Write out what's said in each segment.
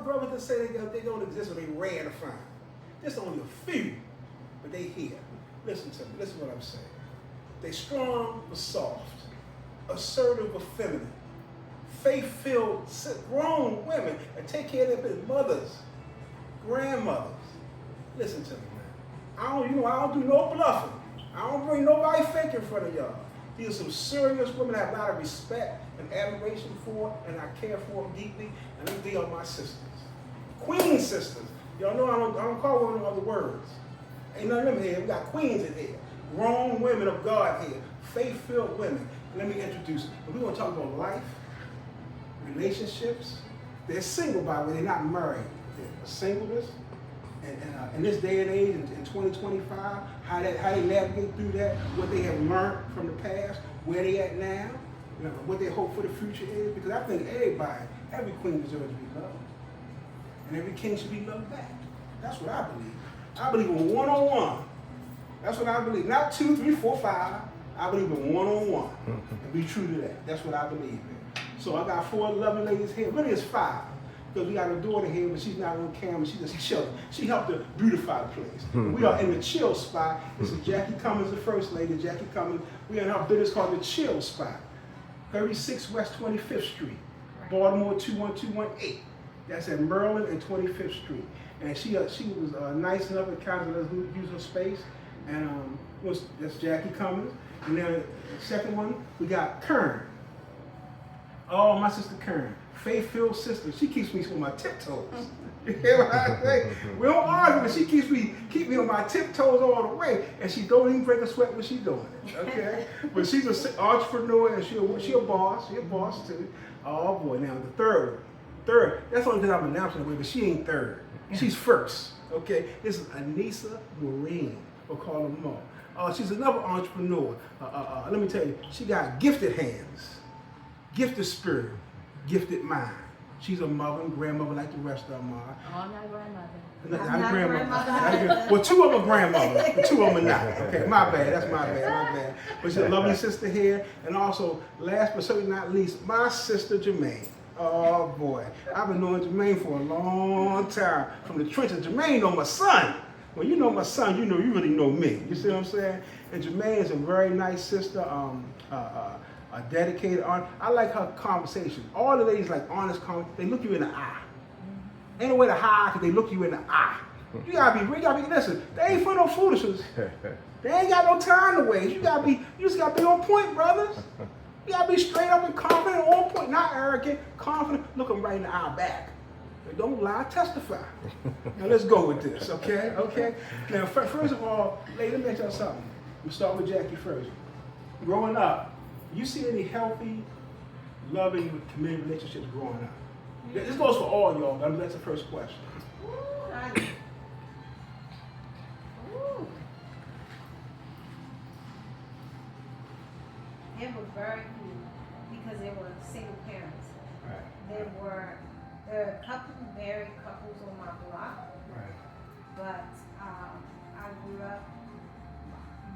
brothers that say they don't exist or they rare to find. There's only a few, but they here. Listen to me. Listen to what I'm saying. They strong but soft, assertive but feminine, faith-filled, grown women that take care of their mothers, grandmothers. Listen to me, man. I don't do no bluffing. I don't bring nobody fake in front of y'all. These are some serious women I have a lot of respect and admiration for, and I care for them deeply, and they are my sisters. Queen sisters. Y'all know I don't call women other words. Ain't none of them here. We got queens in here. Grown women of God here. Faith-filled women. Let me introduce them. We're going to talk about life, relationships. They're single, by the way. They're not married. They're singleness. And in this day and age, in 2025, how they navigate through that, what they have learned from the past, where they at now, what they hope for the future is. Because I think every queen deserves to be loved. And every king should be loved back. That's what I believe. I believe in one-on-one. That's what I believe. Not 2, 3, 4, 5. I believe in one-on-one. And be true to that. That's what I believe in. So I got 4 loving ladies here. Really, it's 5. Because we got a daughter here, but she's not on camera. She's just chilling. She helped to beautify the place. We are in the chill spot. This is Jacqui Cummins, the first lady. Jacqui Cummins. We are in her business called the Chill Spot. 36 West 25th Street. Baltimore 21218. That's at Maryland and 25th Street. And she was nice enough to kind of let us use her space. And that's Jacqui Cummins. And then the second one, we got Kern. Oh, my sister Kern. Faith-filled sister. She keeps me on my tiptoes. You hear what I say? We don't argue, but she keep me on my tiptoes all the way. And she don't even break a sweat when she's doing it. Okay? But she's an entrepreneur and she a boss. She a boss too. Oh boy. Now the third. That's only because I'm announcing the way, but she ain't third. She's first. Okay? This is Aneesah Marine. We'll call her Mo. She's another entrepreneur. Let me tell you, she got gifted hands, gifted spirit, gifted mind. She's a mother and grandmother like the rest of them are. Oh, I'm not grandmother. Not grandmother. Well, 2 of them are grandmothers, but 2 of them are not. Okay, my bad. That's my bad. But she's a lovely sister here. And also, last but certainly not least, my sister Jermaine. Oh boy, I've been knowing Jermaine for a long time. From the trenches, Jermaine know my son. When you know my son, you really know me. You see what I'm saying? And Jermaine is a very nice sister, a dedicated aunt. I like her conversation. All the ladies like honest conversation. They look you in the eye. Ain't no way to hide because they look you in the eye. You gotta be, listen, they ain't for no foolishness. They ain't got no time to waste. You just gotta be on point, brothers. You gotta be straight up and confident, on point, not arrogant, confident, look them right in the eye back. Don't lie, testify. Now let's go with this, okay? Okay? Now, first of all, ladies, let me tell you something. We'll start with Jacqui first. Growing up, you see any healthy, loving, committed relationships growing up? This goes for all y'all, but that's the first question. It was very few because they were single parents. Right. There were a couple married couples on my block. Right. But I grew up,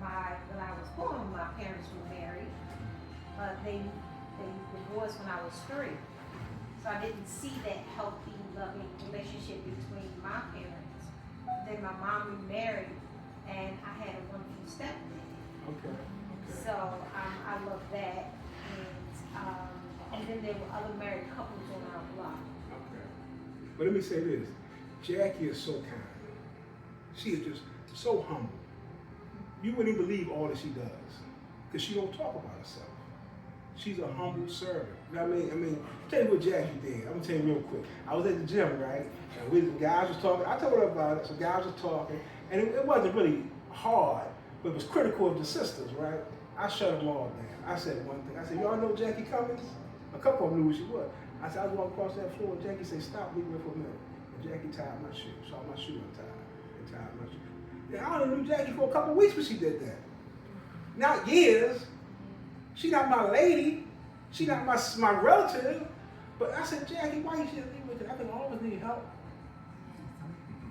when I was born, my parents were married, but they divorced when I was 3. So I didn't see that healthy, loving relationship between my parents. Then my mom remarried, and I had a wonderful stepdad. Okay. So I love that, and then there were other married couples on our block. Okay. But let me say this, Jacqui is so kind. She is just so humble. You wouldn't believe all that she does, because she don't talk about herself. She's a humble servant. You know what I mean? Tell you what Jacqui did. I'm gonna tell you real quick. I was at the gym, right? And the guys was talking. I told her about it. So guys was talking, and it wasn't really hard, but it was critical of the sisters, right? I shut them all down. I said one thing. I said, y'all know Jacqui Cummins? A couple of them knew who she was. I said, I was walking across that floor, and Jacqui said, stop, leave me for a minute. And Jacqui tied my shoe. Saw my shoe untied. And tied my shoe. Yeah, I only knew Jacqui for a couple of weeks when she did that. Not years. She not my lady. She not my relative. But I said, Jacqui, why you should leave with it? I think all of us need help.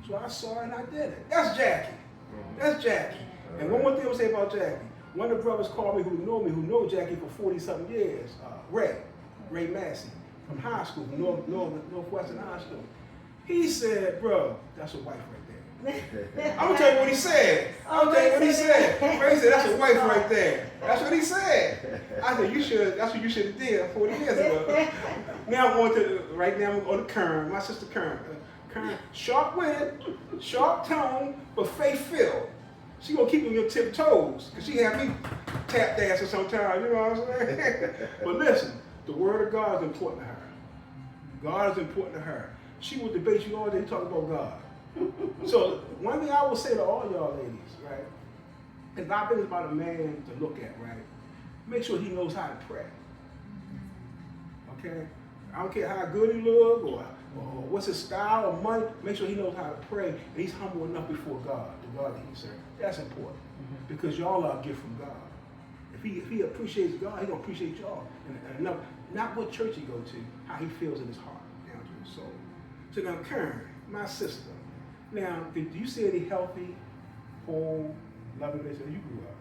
So I saw her and I did it. That's Jacqui. That's Jacqui. And one more thing I'm gonna say about Jacqui. One of the brothers called me who know Jacqui for 40-something years. Ray Massey from high school, Northwestern High School. He said, bro, that's a wife right there. I'm gonna tell you what he said. I'm gonna tell you what he said. Ray said, that's a wife right there. That's what he said. I said, that's what you should have did 40 years ago. Now I'm going to, right now I'm going to Kern, my sister Kern. Kern, sharp wit, sharp tone, but faith-filled. She gonna keep you on your tiptoes, because she had me tap dancing sometimes, you know what I'm saying? But listen, the word of God is important to her. God is important to her. She will debate you all day, talk about God. So one thing I will say to all y'all ladies, right? If God is about a man to look at, right? Make sure he knows how to pray. Okay? I don't care how good he look or what's his style or money. Make sure he knows how to pray and he's humble enough before God, the God that he serves. That's important because y'all are a gift from God. If he appreciates God, he gonna appreciate y'all. And enough, not what church he go to, how he feels in his heart, down to his soul. So now, Karen, my sister. Now, do you see any healthy, whole, loving relationship you grew up?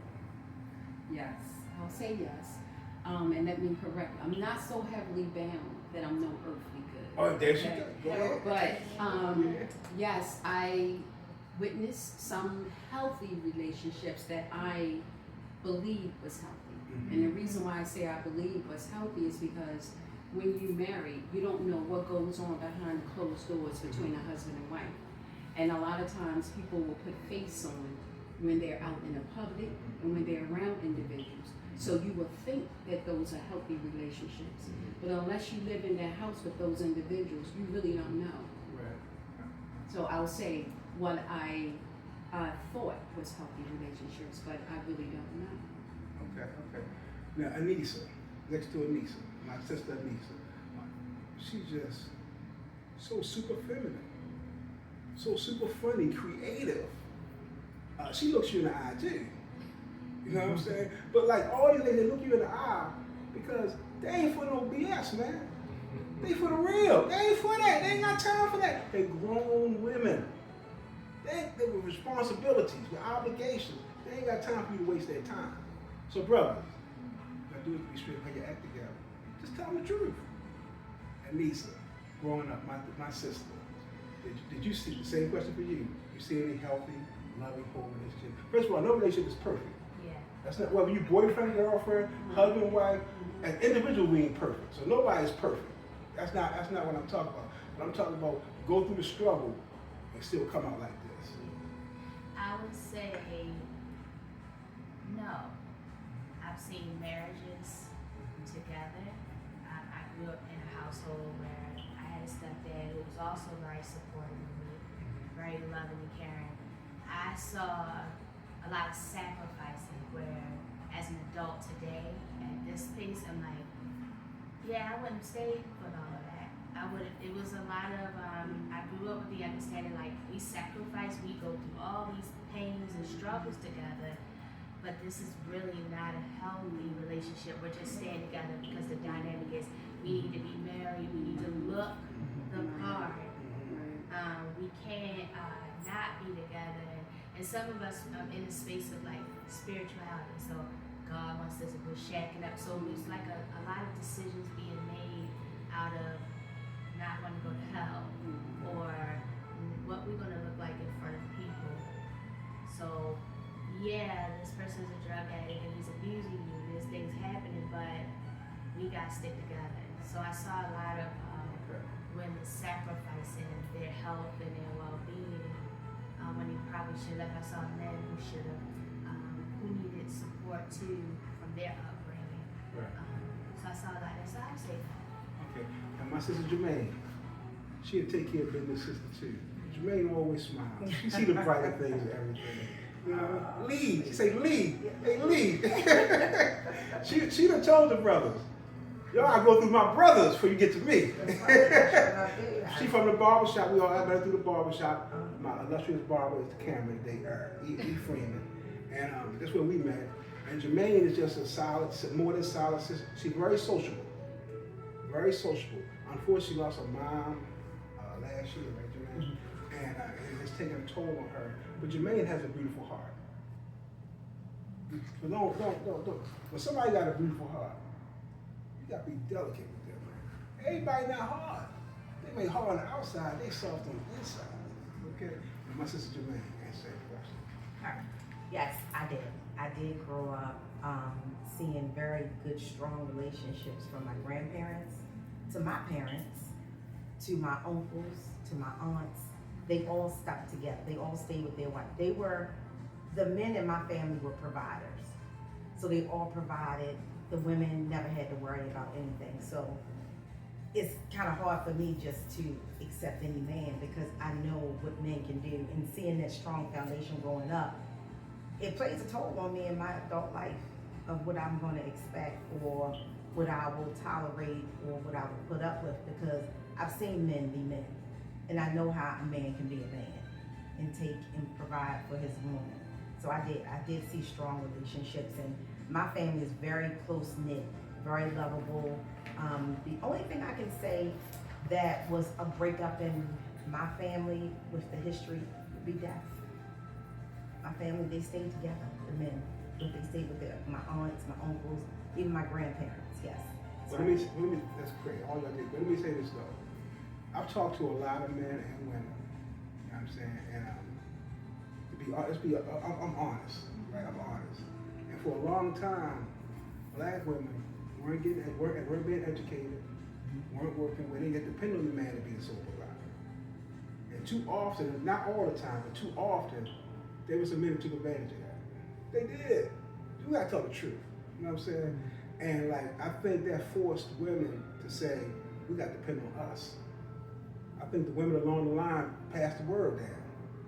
Yes, I'll say yes. And let me correct. I'm not so heavily bound that I'm no earthly good. Oh, there she goes. But yes, I witnessed some healthy relationships that I believe was healthy. Mm-hmm. And the reason why I say I believe was healthy is because when you marry, you don't know what goes on behind closed doors between a husband and wife. And a lot of times people will put face on when they're out in the public and when they're around individuals. So you will think that those are healthy relationships. But unless you live in that house with those individuals, you really don't know. Right. So I'll say what I thought was healthy relationships, but I really don't know. Okay. Now, Aneesah, next to Aneesah, my sister Aneesah, she's just so super feminine, so super funny, creative. She looks you in the eye too. You know what I'm saying? But like all these ladies, they look you in the eye because they ain't for no BS, man. They for the real. They ain't for that. They ain't got time for that. They grown women. They with responsibilities, with obligations. They ain't got time for you to waste their time. So brothers, gotta do it to be straight, how you act together. Just tell them the truth. Aneesah, growing up, my sister, did you see the same question for you? You see any healthy, loving, whole relationship? First of all, no relationship is perfect. Yeah. That's not whether you boyfriend, girlfriend, husband, wife. As individual, we ain't perfect. So nobody's perfect. That's not what I'm talking about. But I'm talking about go through the struggle and still come out like this. I would say no. I've seen marriages together. I grew up in a household where I had a stepdad who was also very supportive of me, very loving and caring. I saw a lot of sacrificing where, as an adult today, at this pace, I'm like, yeah, I wouldn't have stayed for all of that. It was a lot of, I grew up with the understanding like we sacrifice, we go through all these pains and struggles together, but this is really not a healthy relationship. We're just staying together because the dynamic is we need to be married, we need to look the part. We can't not be together. And some of us in a space of like spirituality, so God wants us to go shacking up. So it's like a lot of decisions being made out of not wanting to go to hell or what we're going to look like in front of people. So yeah, this person's a drug addict and he's abusing you. There's things happening, but we got to stick together. So I saw a lot of women sacrificing their health and their well-being when they probably should have. I saw men who should have, who needed support too from their upbringing. Right. So I saw a lot. So I would say that. Okay. And my sister Jermaine, she'll take care of business sister too. Jermaine always smiles. She see the brighter things and everything. You know, lead. She say lead. Hey, lead. she done told the brothers, y'all gotta go through my brothers before you get to me. She from the barbershop. We all met through the barbershop. My illustrious barber is the camera today, E. Freeman. And that's where we met. And Jermaine is just a solid, more than solid sister. She's very sociable. Very sociable. Unfortunately, she lost her mom last year, right, Jermaine? And it's taken a toll on her. But Jermaine has a beautiful heart. But don't. When somebody got a beautiful heart, you got to be delicate with them, man. Everybody not hard. They may hard on the outside, they soft on the inside. Okay? And my sister Jermaine answered that question. Yes, I did. I did grow up seeing very good, strong relationships from my grandparents to my parents, to my uncles, to my aunts. They all stuck together. They all stayed with their wife. The men in my family were providers. So they all provided. The women never had to worry about anything. So it's kind of hard for me just to accept any man because I know what men can do. And seeing that strong foundation growing up, it plays a toll on me in my adult life of what I'm going to expect or what I will tolerate or what I will put up with, because I've seen men be men. And I know how a man can be a man and take and provide for his woman. So I did see strong relationships, and my family is very close-knit, very lovable. The only thing I can say that was a breakup in my family with the history would be death. My family, they stayed together, the men. But they stayed with my aunts, my uncles, even my grandparents, yes. But let me, that's great, all y'all did. But let me say this though. I've talked to a lot of men and women, you know what I'm saying? And I'm honest, right? I'm honest. And for a long time, black women weren't being educated, weren't working, they didn't depend on the man to be the sole provider. And too often, not all the time, but too often, there was some men who took advantage of that. They did. You gotta tell the truth. You know what I'm saying? And like, I think that forced women to say, we gotta depend on us. I think the women along the line passed the word down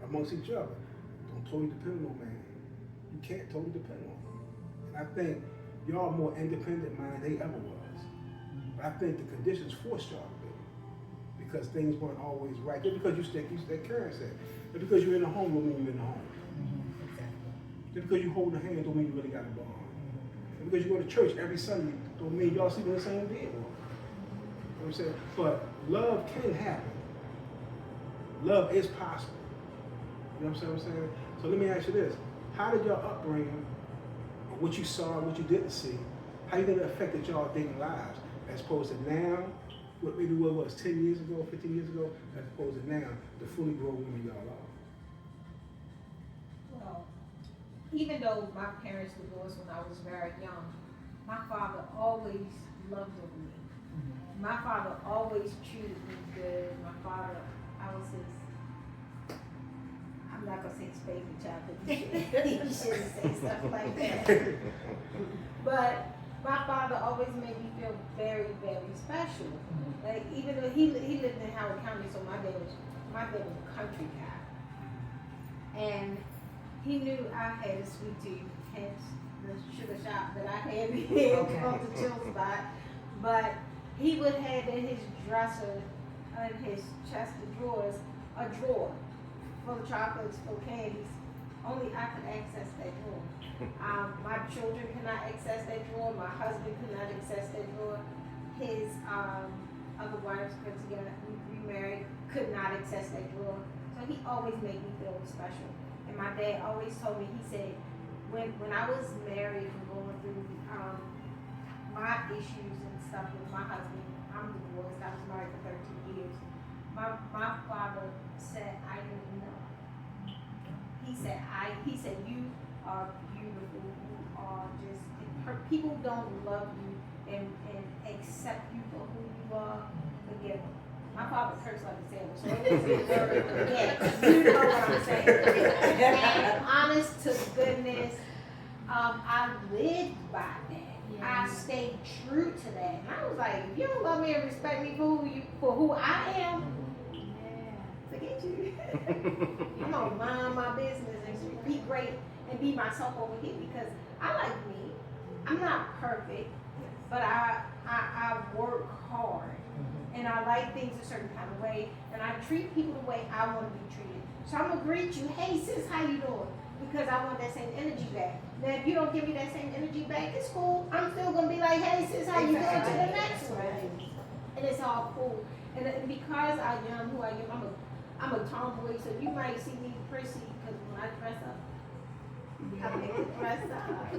amongst each other. Don't totally depend on man. You can't totally depend on him. And I think y'all more independent minded than they ever was. But I think the conditions forced y'all to be. Because things weren't always right. Just because you stay Karen said. Just because you're in the home don't mean you're in the home. Just because you hold the hand don't mean you really got a bond. And because you go to church every Sunday don't mean y'all sleep in the same bed. You know what I'm saying? But love can happen. Love is possible. You know what I'm saying? So let me ask you this. How did your upbringing, or what you saw, what you didn't see, how you think it affected y'all dating lives as opposed to now, what maybe what was 10 years ago, 15 years ago, as opposed to now, the fully grown women y'all are? Well, even though my parents divorced when I was very young, my father always loved me. My father always treated me good. My father, I was his, I'm not gonna say his favorite child, but he shouldn't say stuff like that. But my father always made me feel very, very special. Like, even though he lived in Howard County, so my dad was a country guy. And he knew I had a sweet tooth, hence the sugar shop that I had here on the chill spot. But he would have in his dresser, in his chest of drawers, a drawer full of chocolates, full of candies. Only I could access that drawer. My children could not access that drawer. My husband could not access that drawer. His other wives, because he got remarried, could not access that drawer. So he always made me feel special. And my dad always told me, he said, when I was married and going through my issues and stuff with my husband, I'm divorced, I was married for 13 years. My father said, I didn't know. He said, you are beautiful, you are just, people don't love you and accept you for who you are, forgive them. My father cursed like a sailor, so it isn't very forget. You know what I'm saying. And honest to goodness, I lived by that. I stayed true to that. And I was like, if you don't love me and respect me for who I am, forget you. I'm gonna mind my business and be great and be myself over here, because I like me. I'm not perfect, but I work hard. And I like things a certain kind of way, and I treat people the way I want to be treated. So I'm gonna greet you, hey sis, how you doing? Because I want that same energy back. Now if you don't give me that same energy back, it's cool. I'm still gonna be like, hey sis, how you doing, to the next one. And it's all cool. And because I am who I am, I'm a tomboy, so you might see me prissy, because when I dress up, I make it dress up.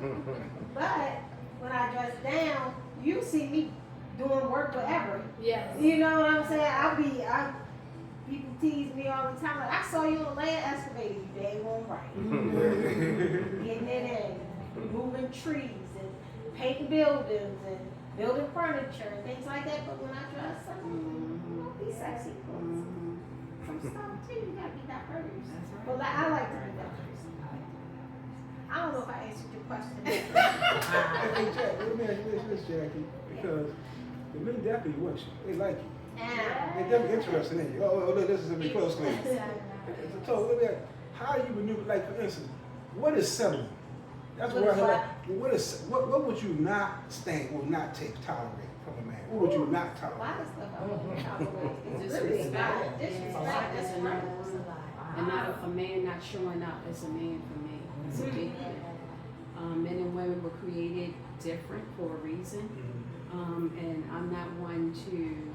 But when I dress down, you see me doing work forever. Yes. You know what I'm saying? People tease me all the time. Like, I saw you on the land excavator. You dang on right. Getting it in, moving trees and painting buildings and building furniture and things like that. But when I dress, I'm gonna be sexy clothes. Some stuff too. You gotta be diverse. That's right. But like, I like to be diverse. I don't know if I answered your question. Hey, Jack, let me ask you this, Jacqui, because the men definitely want you. They like you. They're definitely interested in you. Oh, look, this is a big close clean. So, let me ask, how do you maneuver, like, for instance, what is settling? That's What what I is heard. What would you not stand, or not tolerate from a man? What would you not A tolerate? lot of stuff I won't tolerate. It's really Disrespect. bad. Disrespect. That's That's another right. one. And not a man not showing up as a man for me. It's a big deal. Men and women were created different for a reason. And I'm not one to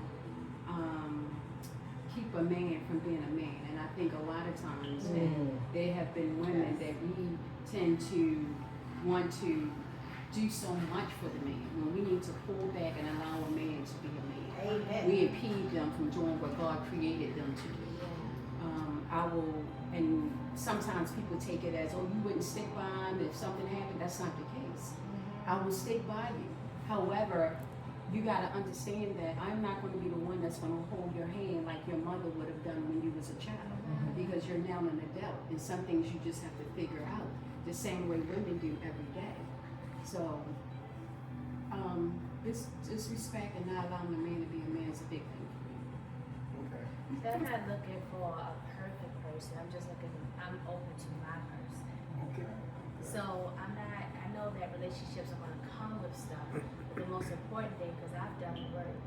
keep a man from being a man. And I think a lot of times that there have been women that we tend to want to do so much for the man when we need to pull back and allow a man to be a man. Amen. We impede them from doing what God created them to do. And sometimes people take it as, oh, you wouldn't stick by him if something happened. That's not the case. I will stick by you. However, you got to understand that I'm not going to be the one that's going to hold your hand like your mother would have done when you was a child, because you're now an adult, and some things you just have to figure out the same way women do every day. So, it's respect and not allowing a man to be a man is a big thing for me. Okay. So I'm not looking for a perfect person. I'm open to my person. Okay. So I know that relationships are going to come with stuff. But the most important thing, because I've done the work.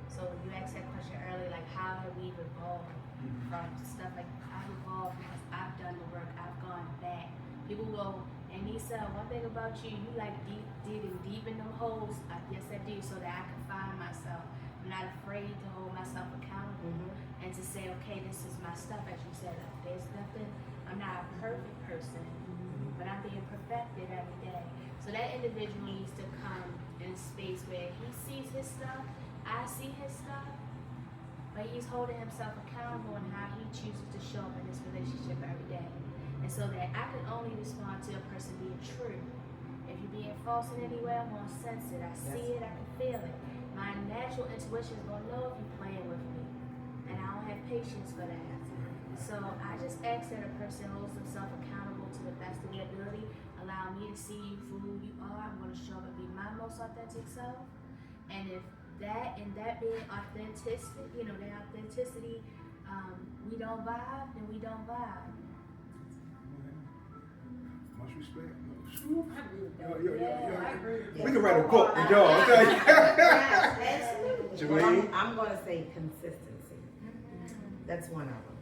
So when you asked that question earlier, like how have we evolved from stuff like I've evolved because I've done the work. I've gone back. People go, Aneesah, one thing about you, you like digging deep in them holes. Yes, I do, so that I can find myself. I'm not afraid to hold myself accountable and to say, okay, this is my stuff. As you said, there's nothing. I'm not a perfect person, but I'm being perfected every day. So that individual needs to come in a space where he sees his stuff, I see his stuff, but he's holding himself accountable in how he chooses to show up in this relationship every day. And so that I can only respond to a person being true. If you're being false in any way, I'm gonna sense it. I see it, I can feel it. My natural intuition is gonna know if you're playing with me. And I don't have patience for that. So I just ask that a person holds themselves accountable to the best of their ability. Allow me to see you for who you are. I'm gonna show up and be my most authentic self. And if that being authenticity, that authenticity, we don't vibe, then we don't vibe. Much respect. I agree with that. I agree with that. We can write a book with y'all. I'll tell you. Yes, absolutely. Well, Jermaine? I'm going to say consistency. That's one of them.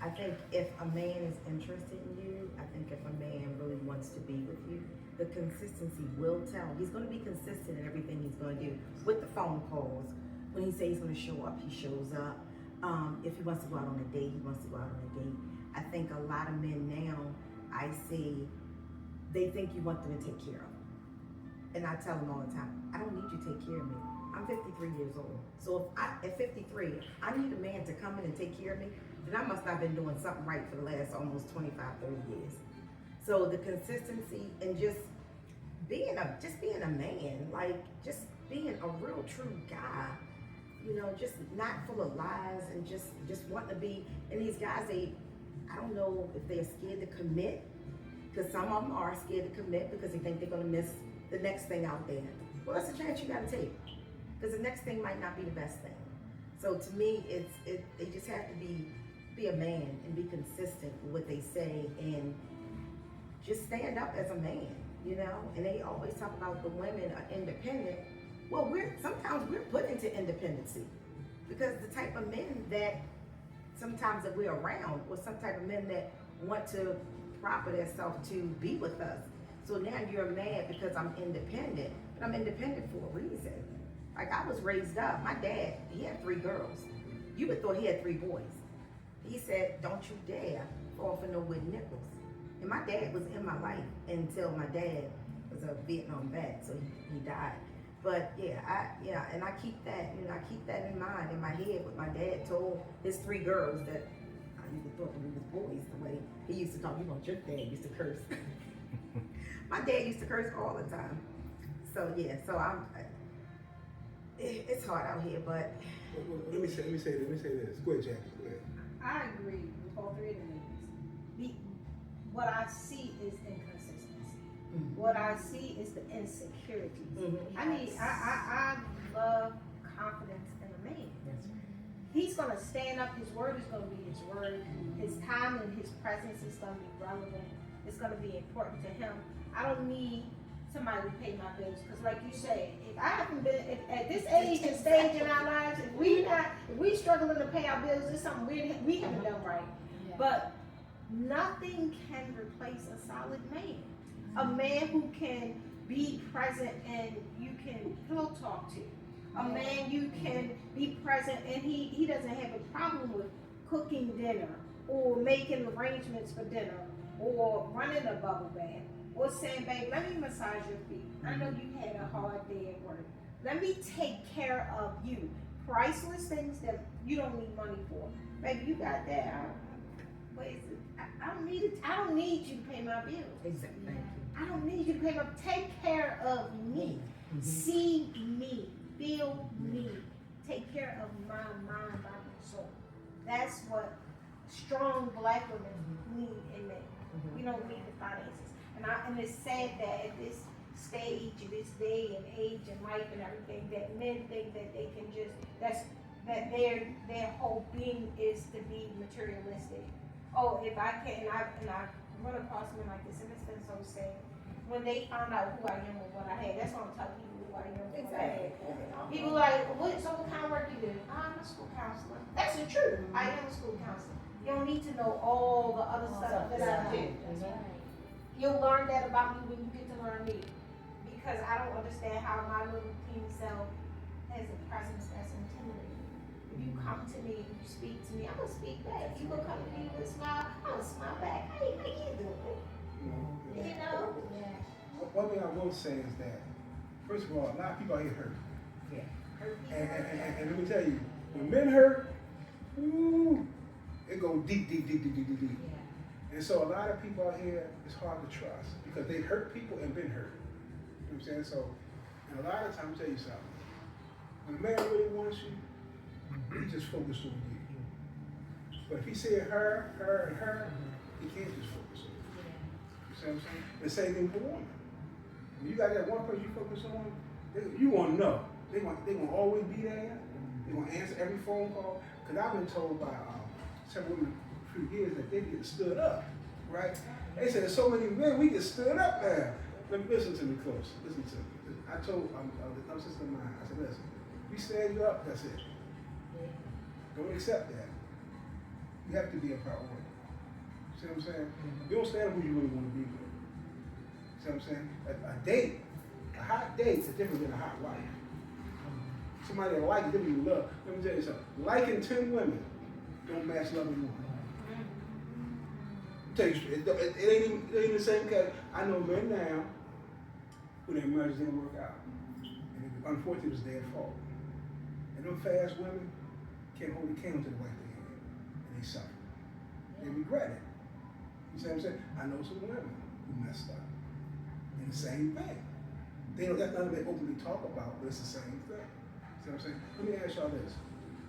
I think if a man is interested in you, I think if a man really wants to be with you, the consistency will tell. He's going to be consistent in everything he's going to do. With the phone calls, when he says he's going to show up, he shows up. If he wants to go out on a date, he wants to go out on a date. I think a lot of men now, I see, they think you want them to take care of them. And I tell them all the time, I don't need you to take care of me. I'm 53 years old. So at 53, I need a man to come in and take care of me, then I must not have been doing something right for the last almost 25, 30 years. So the consistency and just being a man, like just being a real true guy, just not full of lies and just wanting to be. And these guys, I don't know if they're scared to commit, because some of them are scared to commit because they think they're going to miss the next thing out there. Well, that's a chance you got to take, because the next thing might not be the best thing. So to me, they just have to be a man and be consistent with what they say and just stand up as a man, And they always talk about the women are independent. Well, sometimes we're put into independency because the type of men that sometimes that we're around, or some type of men that want to proper themselves to be with us. So now you're mad because I'm independent, but I'm independent for a reason. Like I was raised up. My dad, he had 3 girls. You would thought he had 3 boys. He said, don't you dare fall for no wooden nickels. And my dad was in my life until my dad was a Vietnam vet, so he died. But yeah, and I keep that, I keep that in mind in my head. What my dad told his 3 girls that I even thought we was boys the way he used to talk. You know, your dad used to curse. My dad used to curse all the time. So yeah, it's hard out here, but Well, let me say this. Go ahead, Jacqui. Go ahead. I agree with all 3 of the ladies. What I see is inconsistency. What I see is the insecurities. I mean, I love confidence in a man. He's gonna stand up, his word is gonna be his word. His time and his presence is gonna be relevant. It's gonna be important to him. I don't need somebody to pay my bills, because like you said, if I haven't been, at this age and stage in our lives, if we struggling to pay our bills, it's something we haven't done right. But nothing can replace a solid man. A man who can be present and you can pillow talk to. A man you can be present and he doesn't have a problem with cooking dinner or making arrangements for dinner or running a bubble bath or saying, babe, let me massage your feet. I know you had a hard day at work. Let me take care of you. Priceless things that you don't need money for. Baby, you got that. What is it? I don't need it. I don't need you to pay my bills. exactly. I don't need you to pay my. Take care of me. See me. Feel me. Take care of my mind, body, and soul. That's what strong black women need in men. We don't need the finances. And it's sad that at this stage, this day and age and life and everything, that men think that they can just that their whole being is to be materialistic. Oh, if I can, and I run across men like this, and it's been so sad. When they found out who I am and what I had, that's what I'm telling people who I am and what I had. People like, so what kind of work you do? I'm a school counselor. That's the truth. I am a school counselor. You don't need to know all the other stuff that I do. You'll learn that about me when you get to learn me. Because I don't understand how my little teeny self has a presence that's intimidating. If you come to me and you speak to me, I'm gonna speak back. You gonna come to me with a smile, I'm gonna smile back. Hey, how you doing? You know? One thing I will say is that, first of all, a lot of people out here hurt. And let me tell you, when men hurt, ooh, it goes deep. And so a lot of people out here, it's hard to trust because they hurt people and been hurt. You know what I'm saying? So, and a lot of times, I'll tell you something. When a man really wants you, he just focus on you. But if he said her, and her, he can't just focus on you. You see what I'm saying? The same thing for women. When you got that one person you focus on, you want to know. They want always be there. They want to answer every phone call. Because I've been told by several women a few years that they get stood up, right? They said so many men, we get stood up now. Listen to me close. Listen to me. I told a sister of mine, I said, listen, we stand you up, that's it. Don't accept that. You have to be a priority. See what I'm saying? You don't stand who you really want to be with. See what I'm saying? A hot date is different than a hot wife. Somebody that like you, different than love. Let me tell you something. Liking 10 women don't match loving one. Tell you, it ain't even the same case. I know men now who their marriage didn't work out. And unfortunately, it was their fault. And them fast women can't hold a candle to the wife they had. And they suffer. They regret it. You see what I'm saying? I know some women who messed up. And the same thing. That's nothing they openly talk about, but it's the same thing. See what I'm saying? Let me ask y'all this.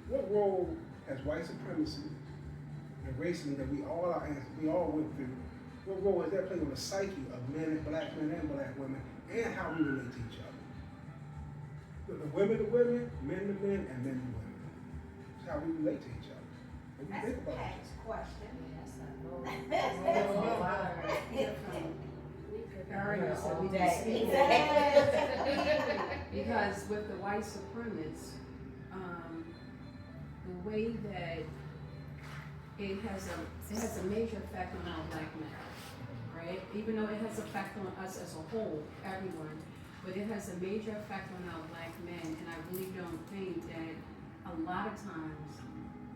What role has white supremacy and racism that we all went through, what role has that played on the psyche of black men and black women, and how we relate to each other? The women to women, men to men, and men to women. It's how we relate to each other. What do you think about it? That's a question. Because with the white supremacists, the way that it has a major effect on our black men, right? Even though it has effect on us as a whole, everyone, but it has a major effect on our black men, and I really don't think that a lot of times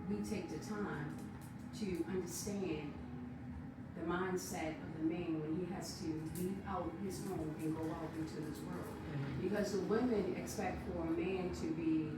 we take the time to understand the mindset of the man when he has to leave out his home and go out into this world. Because the women expect for a man to be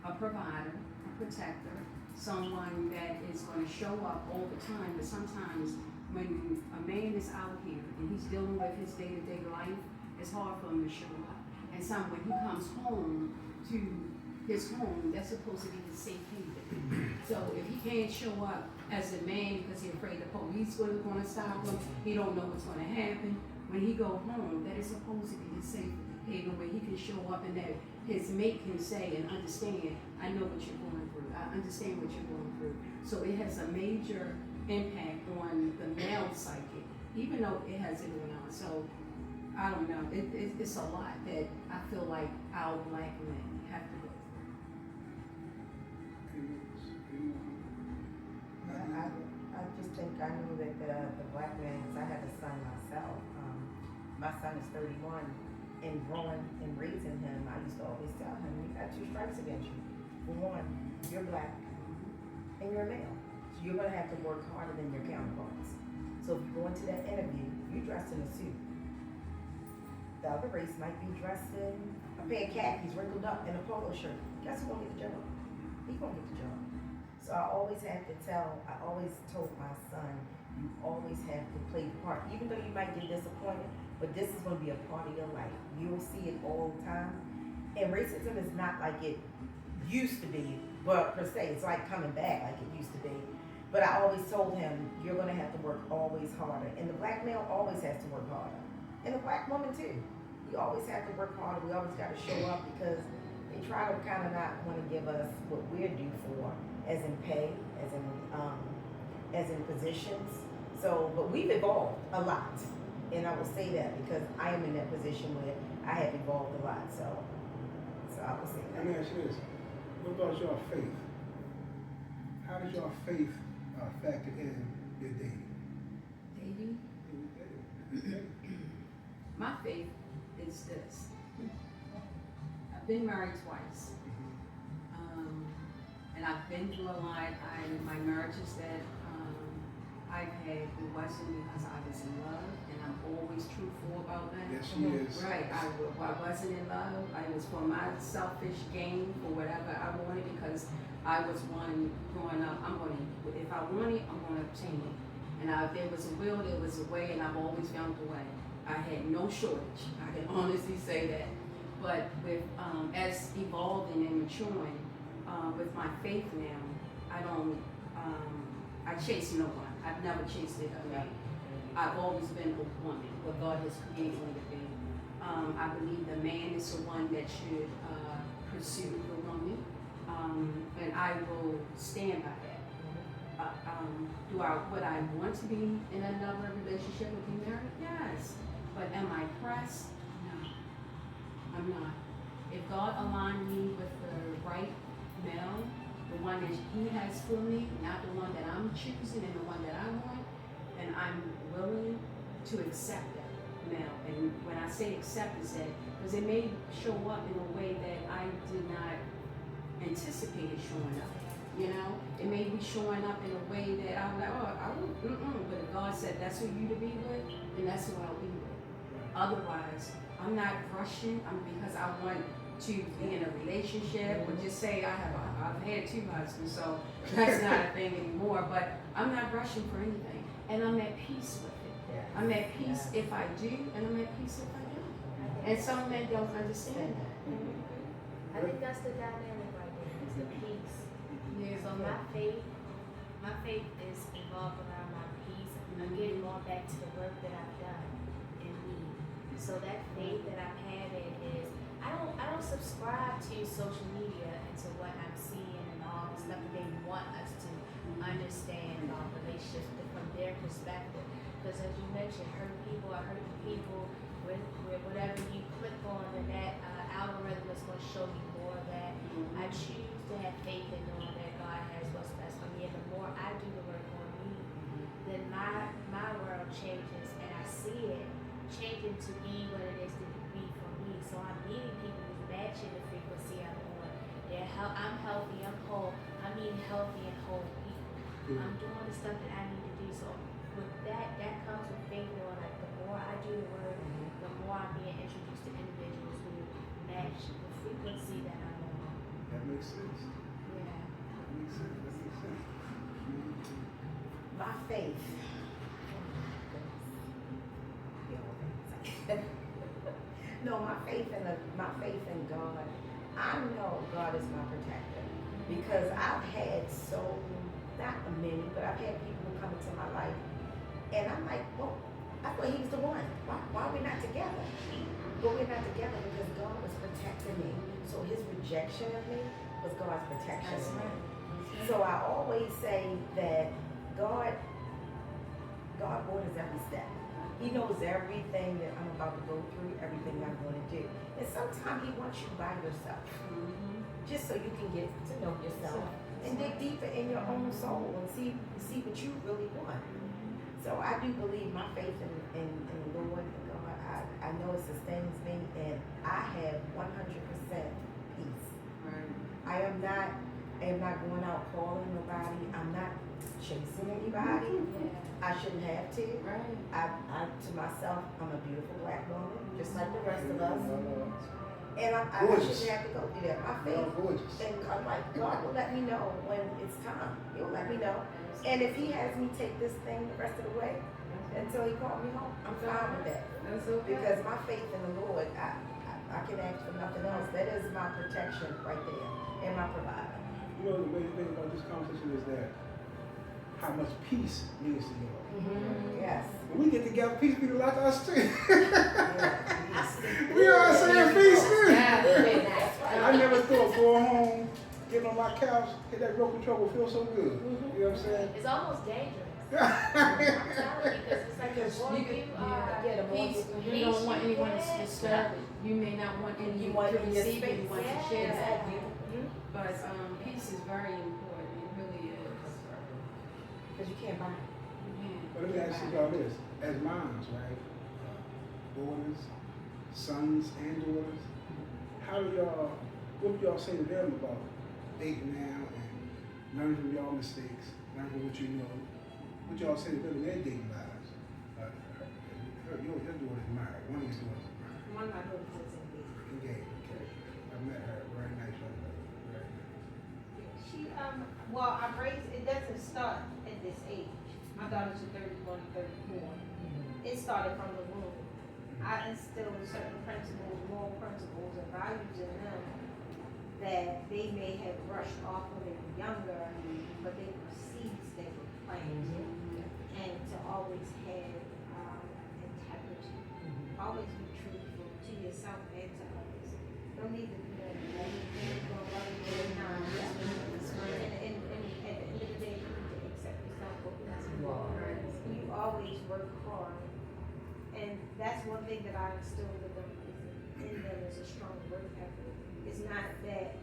a provider, a protector, someone that is going to show up all the time. But sometimes when a man is out here and he's dealing with his day-to-day life, it's hard for him to show up. And when he comes home to his home, that's supposed to be his safe haven. So if he can't show up as a man because he's afraid the police are going to stop him, he don't know what's going to happen. When he go home, that is supposed to be his safe haven where he can show up and that his mate can say and understand, I know what you're going through. I understand what you're going through. So it has a major impact on the male psyche, even though it has it going on. So I don't know. It's a lot that I feel like our black men have to go I just think I know that the black man, because I have a son myself, my son is 31, and growing and raising him, I used to always tell him, you got 2 strikes against you. For one, you're black and you're a male. So you're gonna have to work harder than your counterparts. So if you go into that interview, you're dressed in a suit. The other race might be dressed in a pair of khakis, wrinkled up, in a polo shirt. Guess who's gonna get the job? He's gonna get the job. So I always told my son, you always have to play the part. Even though you might get disappointed, but this is gonna be a part of your life. You'll see it all the time. And racism is not like it used to be, but per se, it's like coming back like it used to be. But I always told him, you're gonna have to work always harder. And the black male always has to work harder. And the black woman too. We always have to work harder. We always gotta show up because they try to kind of not wanna give us what we're due for, as in pay, as in positions. So, but we've evolved a lot. And I will say that because I am in that position where I have evolved a lot. So I will say that. Let me ask you this. What about your faith? How does your faith factor in your dating? Dating? My faith is this. I've been married twice. And I've been through a lot. My marriages that I've had, it wasn't because I was in love, and I'm always truthful about that. Yes, she is. Right, I wasn't in love. I was for my selfish gain, for whatever I wanted, because I was one growing up. If I want it, I'm going to obtain it. And if there was a will, there was a way, and I've always found a way. I had no shortage. I can honestly say that. But with as evolving and maturing, with my faith now, I chase no one. I've never chased a man. I've always been a woman, what God has created me to be. I believe the man is the one that should pursue the woman, and I will stand by that. Would I want to be in another relationship with you married? Yes. But am I pressed? No. I'm not. If God aligned me with the right male, the one that He has for me, not the one that I'm choosing and the one that I want, and I'm willing to accept that male. And when I say accept, is that because it may show up in a way that I did not anticipate it showing up. You know, it may be showing up in a way that I'm like, oh, I don't, but if God said that's who you to be with, then that's who I'll be with. Otherwise, I'm not rushing. Because I want to be in a relationship or just say I've had 2 husbands, so that's not a thing anymore. But I'm not rushing for anything, and I'm at peace with it. I'm at peace if I do, and I'm at peace if I don't. And some men don't understand that. I think that's the dynamic right there. It's the peace. Yeah. So my faith is involved around my peace. Again, going back to the work that I've done in me. So that faith that I'm having is I don't subscribe to social media and to what I'm seeing and all the stuff that they want us to understand about relationships from their perspective. Because as you mentioned, hurting people are hurting people with whatever you click on, and that algorithm is going to show you more of that. I choose to have faith in knowing that God has what's best for me, and the more I do the work on me, then my world changes, and I see it changing to be what it is to be for me. So I'm meeting people who's matching the frequency I'm on. I'm healthy, I'm whole. I'm eating healthy and whole people. I'm doing the stuff that I need to do. So But that comes with faith, Lord. Like the more I do the word, the more I'm being introduced to individuals who match the frequency that I'm on. That makes sense. Yeah. That makes sense. That makes sense. My faith. No, my faith in God. I know God is my protector because I've had not many, but I've had people come into my life, and I'm like, well, I thought he was the one. Why are we not together? But we're not together because God was protecting me. So his rejection of me was God's protection of me. So I always say that God orders every step. He knows everything that I'm about to go through, everything I'm going to do. And sometimes he wants you by yourself, just so you can get to know yourself and dig deeper in your own soul and see what you really want. So I do believe my faith in the Lord and God. I know it sustains me, and I have 100% peace. I am not going out calling nobody. I'm not chasing anybody. I shouldn't have to. I to myself, I'm a beautiful black woman, just like the rest of us. And I shouldn't have to go through that. My faith, and I'm like, God will let me know when it's time. He'll let me know. And if he has me take this thing the rest of the way until he calls me home, I'm fine with that. Because my faith in the Lord, I can ask for nothing else. That is my protection right there and my provider. You know, the way to think about this conversation is that how much peace means to you. Yes. When we get together, peace be like us too. Yes. We are saying peace too. That's right. I never thought going home, getting on my couch, hit that remote control would feel so good. You know what I'm saying? It's almost dangerous. I'm telling you, because it's like the more Peace, you don't want anyone to disturb it. You may not want anyone to receive it, you want to share that. But peace is very important. It really is. Because you can't buy it. But let me ask you about this. As moms, right? Daughters, sons, and daughters, what do y'all say to them about dating now and learning from y'all mistakes, learning from what you know? What y'all say to them in their dating lives? Your daughter is married. One of your daughters is married. One of my daughters is engaged. Engaged, okay. I met her. Very nice young lady. Very nice. She, well, it doesn't start at this age. My daughters are 31 and 34. It started from the womb. I instilled certain principles, moral principles, and values in them that they may have brushed off when they were younger, but they were seeds that were planted. And to always have integrity, always be truthful to yourself and to others. Don't need to be that negative, and at the end of the day, you need to accept yourself for who you are. You always work hard, and that's one thing that I instill with them in them is a strong work ethic. It's not that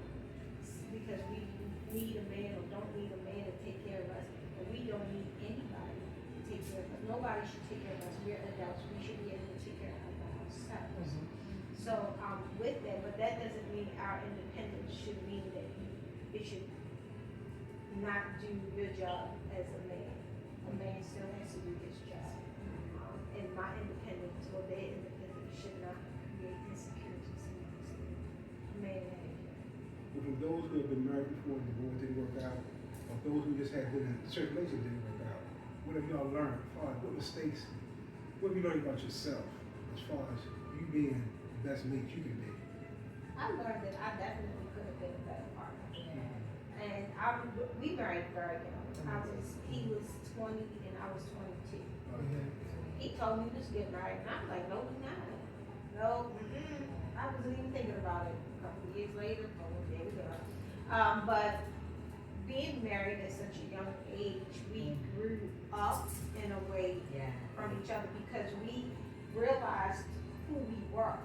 because we need a man or don't need a man to take care of us, but we don't need anybody to take care of us. Nobody should take care of us. We're adults. We should be able to take care of ourselves. So with that, but that doesn't mean our independence should mean that it should not do your job as a man. A man still has to do his job. And my independence or their independence should not create insecurities in a man and a woman. But from those who have been married before and divorce didn't work out, or those who just have been in certain relationships didn't work out, what have y'all learned? As far as what mistakes, what have you learned about yourself as far as you being the best mate you can be? I learned that I definitely could have been a better partner. And we married very young. He was 20 and I was 22. He told me let's get married, and I'm like, no, we're not. No, I wasn't even thinking about it. A couple of years later, boom, there we go. But being married at such a young age, we grew up in a way from each other because we realized who we were.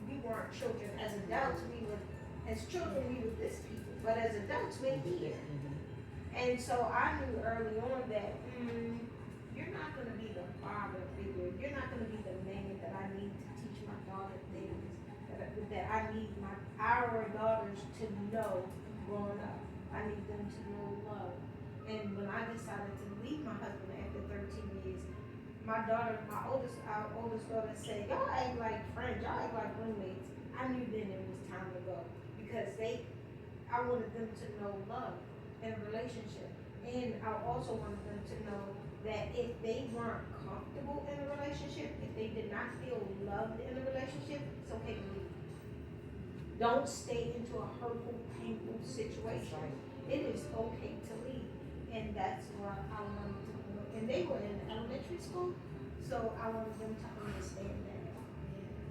We weren't children. As adults, as children, we were this people, but as adults, we're here. And so I knew early on that you're not going to be the father figure. You're not going to be the man that I need to teach my daughter things that I need our daughters to know growing up. I need them to know love. And when I decided decided to leave my husband after 13 years, our oldest daughter said, y'all act like friends, y'all act like roommates. I knew then it was time to go because I wanted them to know love in a relationship. And I also wanted them to know that if they weren't comfortable in a relationship, if they did not feel loved in a relationship, it's okay to leave. Don't stay into a hurtful, painful situation. It is okay to leave. And that's what I wanted to do. And they were in elementary school, so I wanted them to understand that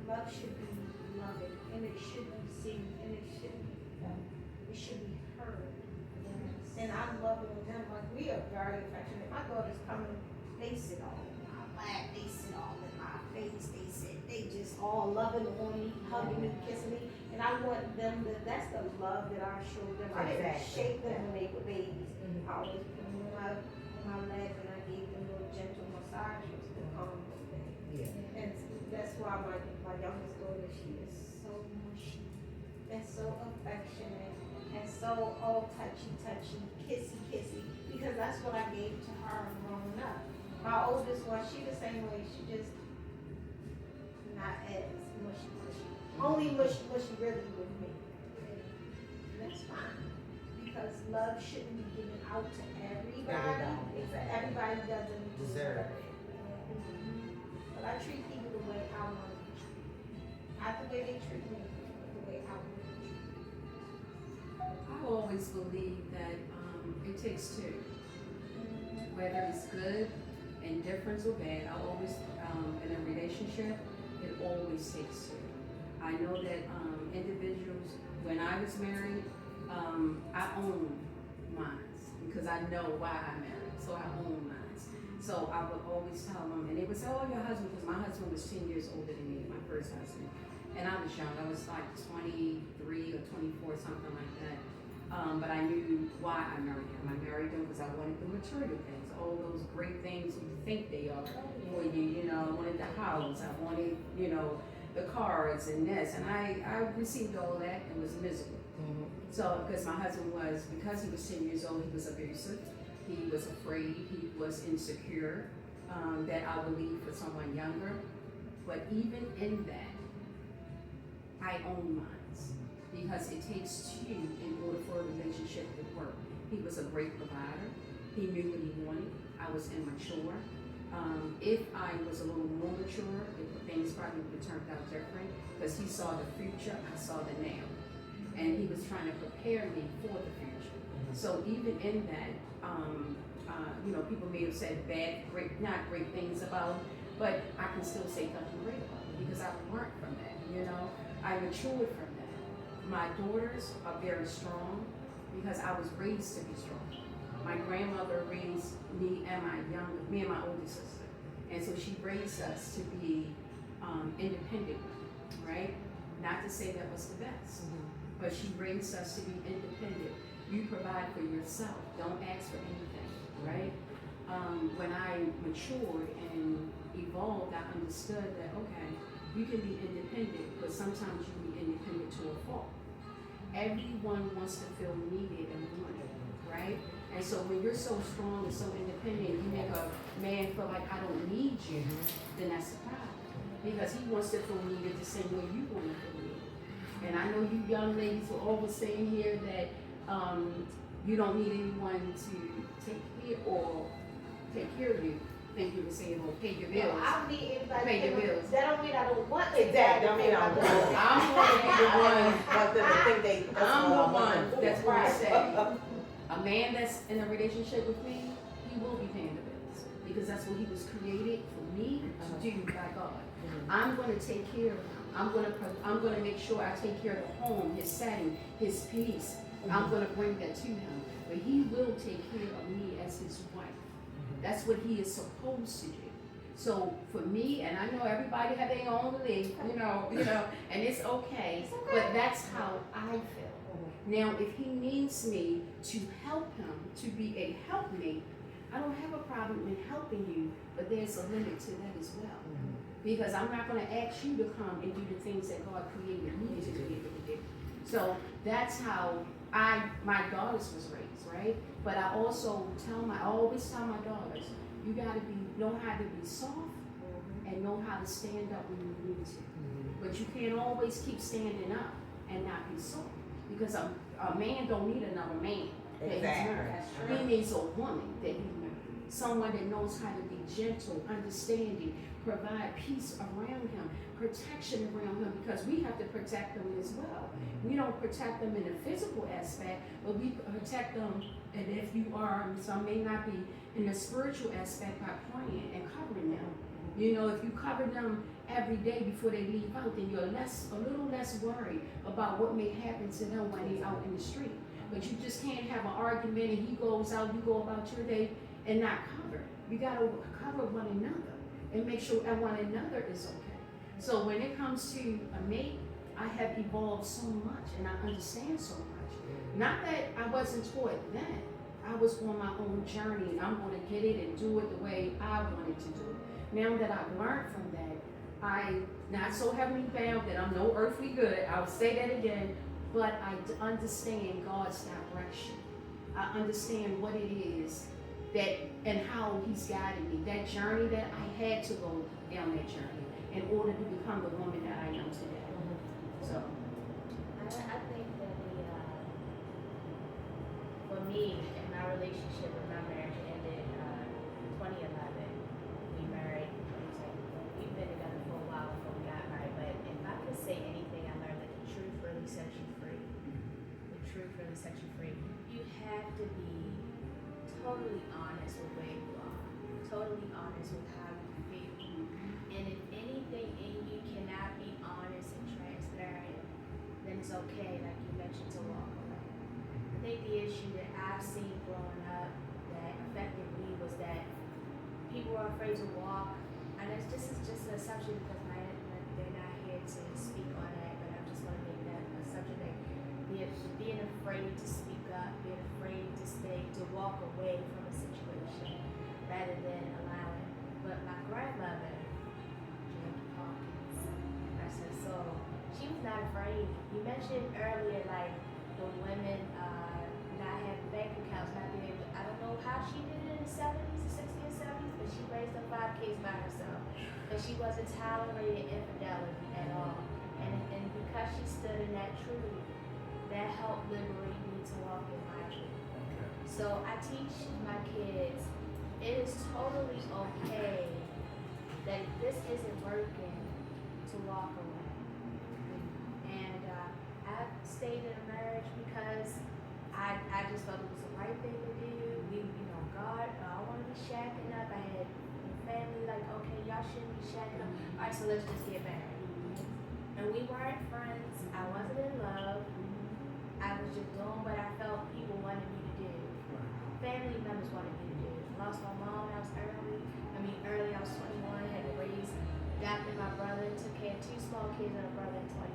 love should be loving, and it should be seen, and it should be felt. It should be heard. And I love it with them. Like, we are very affectionate. My daughters coming, they sit all in my lap, they sit all in my face, they just all loving on me, hugging me, kissing me. And I want them to, that's the love that I showed them. I didn't shake them when they were babies. I always put them on my lap and I gave them little gentle massages to calm them down. Yeah. And that's why my youngest daughter, she is so mushy and so affectionate and so all touchy, kissy, because that's what I gave to her growing up. My oldest one, she the same way, she just not as mushy. Only mushy really with me. And that's fine. Because love shouldn't be given out to everybody. Exactly. Everybody doesn't Deserve it. But I treat people the way I want to be treated. Not the way they treat me, but the way I want to be treated. I always believe that it takes two. Whether it's good, indifference, or bad, I always, in a relationship, it always takes two. I know that individuals, when I was married, I own mine because I know why I married, so I own mine. So I would always tell them, and they would say, oh, your husband, because my husband was 10 years older than me, my first husband. And I was young, I was like 23 or 24, something like that. But I knew why I married him. I married him because I wanted the material things, all those great things you think they are for you. You know, I wanted the house, I wanted, you know, the cars and this. And I received all of that and was miserable. Mm-hmm. So, because my husband was, because he was 10 years old, he was abusive. He was afraid, he was insecure, that I would leave for someone younger. But even in that, I own mine. Because it takes two in order for a relationship to work. He was a great provider. He knew what he wanted. I was immature. If I was a little more mature, things probably would have turned out different. Because he saw the future, I saw the now. And he was trying to prepare me for the future. So even in that, you know, people may have said not great things about, but I can still say something great about it because I learned from that, you know. I matured from that. My daughters are very strong because I was raised to be strong. My grandmother raised me and my older sister. And so she raised us to be independent, right? Not to say that was the best, but she raised us to be independent. You provide for yourself. Don't ask for anything, right? When I matured and evolved, I understood that, okay, you can be independent, but sometimes you can be independent to a fault. Everyone wants to feel needed and wanted, right? And so when you're so strong and so independent, you make a man feel like I don't need you, then that's a problem. Because he wants to feel needed the same way you want to feel needed. And I know you young ladies are always saying here that you don't need anyone to take care of you. Think you were saying, well, pay your bills. No, I don't need anybody Pay your bills. That don't mean I don't want Exactly. I mean, I'm going to be the one. But then I think I'm the one that's going to say, a man that's in a relationship with me, he will be paying the bills because that's what he was created for me to do by God. I'm going to take care of him. I'm going to make sure I take care of the home, his setting, his peace. I'm going to bring that to him, but he will take care of me as his wife. That's what he is supposed to do. So for me, and I know everybody have their own belief, you know, and it's okay, but that's how I feel. Now, if he needs me to help him, to be a helpmate, I don't have a problem in helping you, but there's a limit to that as well. Because I'm not going to ask you to come and do the things that God created me to be able to do. So that's how my daughters was raised, right? But I also I always tell my daughters, you gotta know how to be soft and know how to stand up when you need to. But you can't always keep standing up and not be soft. Because a man don't need another man that he's married. He needs a woman that he's married. Someone that knows how to be gentle, understanding, provide peace around him, protection around him, because we have to protect them as well. We don't protect them in the physical aspect, but we protect them, and if you are, some may not be, in the spiritual aspect by praying and covering them. You know, if you cover them every day before they leave out, then you're a little less worried about what may happen to them when they're out in the street. But you just can't have an argument and he goes out, you go about your day and not cover. You gotta cover one another and make sure that one another is okay. So when it comes to a mate, I have evolved so much and I understand so much. Not that I wasn't taught then. I was on my own journey and I'm gonna get it and do it the way I wanted to do it. Now that I've learned from that, I'm not so heavenly bound that I'm no earthly good. I'll say that again, but I understand God's direction. I understand what it is that and how He's guiding me. That journey that I had to go down that journey in order to become the woman that I am today. So I think that for me, in my relationship with my marriage ended 2011. We married. We've been together for a while before we got married. But if I could say anything, I learned that the truth really sets you free. The truth really sets you free. You have to be totally honest with where you are. Totally honest with how you feel. And if anything in you cannot be honest and transparent, then it's okay, like you mentioned, to walk away. I think the issue that I've seen growing up that affected me was that people are afraid to walk, and this is just an assumption because they're not here to speak on that, but I'm just going to make that assumption that being afraid to speak up, being afraid to walk away from a situation rather than allowing. But my grandmother, rest her soul, she was not afraid. You mentioned earlier, like, the women not having bank accounts, not being able to, I don't know how she did it in the 70s, the 60s and 70s, but she raised up 5 kids by herself. But she wasn't tolerating infidelity at all. And because she stood in that truth, that helped liberate me to walk in my truth. So I teach my kids, it is totally okay that if this isn't working, to walk away. And I stayed in a marriage because I just felt it was the right thing to do. God, I don't want to be shacking up. I had family like, okay, y'all shouldn't be shacking up. All right, so let's just get married. And we weren't friends. I wasn't in love. I was just doing what I felt people wanted me to do. Family members wanted me to do. I lost my mom when I was early. I was 21, had to raise, adopted my brother, took care of 2 small kids and a brother at 21.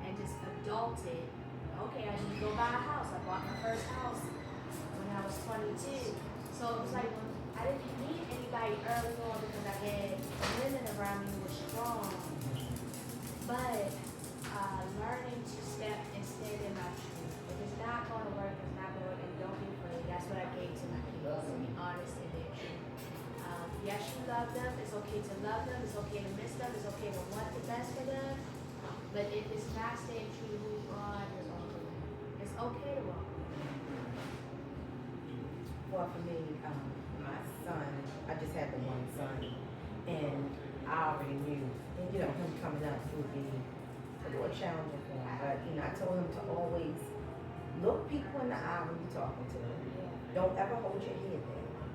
And just adulted. Okay, I need to go buy a house. I bought my first house when I was 22. So it was like, I didn't need anybody early on because I had women around me who were strong. But learning to step and stand in my truth. If it's not going to work, it's not going to work, and don't be afraid. That's what I gave to my kids, to be honest in their truth. Yes, you love them. It's okay to love them. It's okay to miss them. It's okay to want the best for them. But if it's not staying true to who you are, then walk away. It's okay to walk away. Well, for me, my son, I just had the one son, and I already knew, and him coming up would be a little challenging for him. But I told him to always look people in the eye when you're talking to them. Don't ever hold your head down.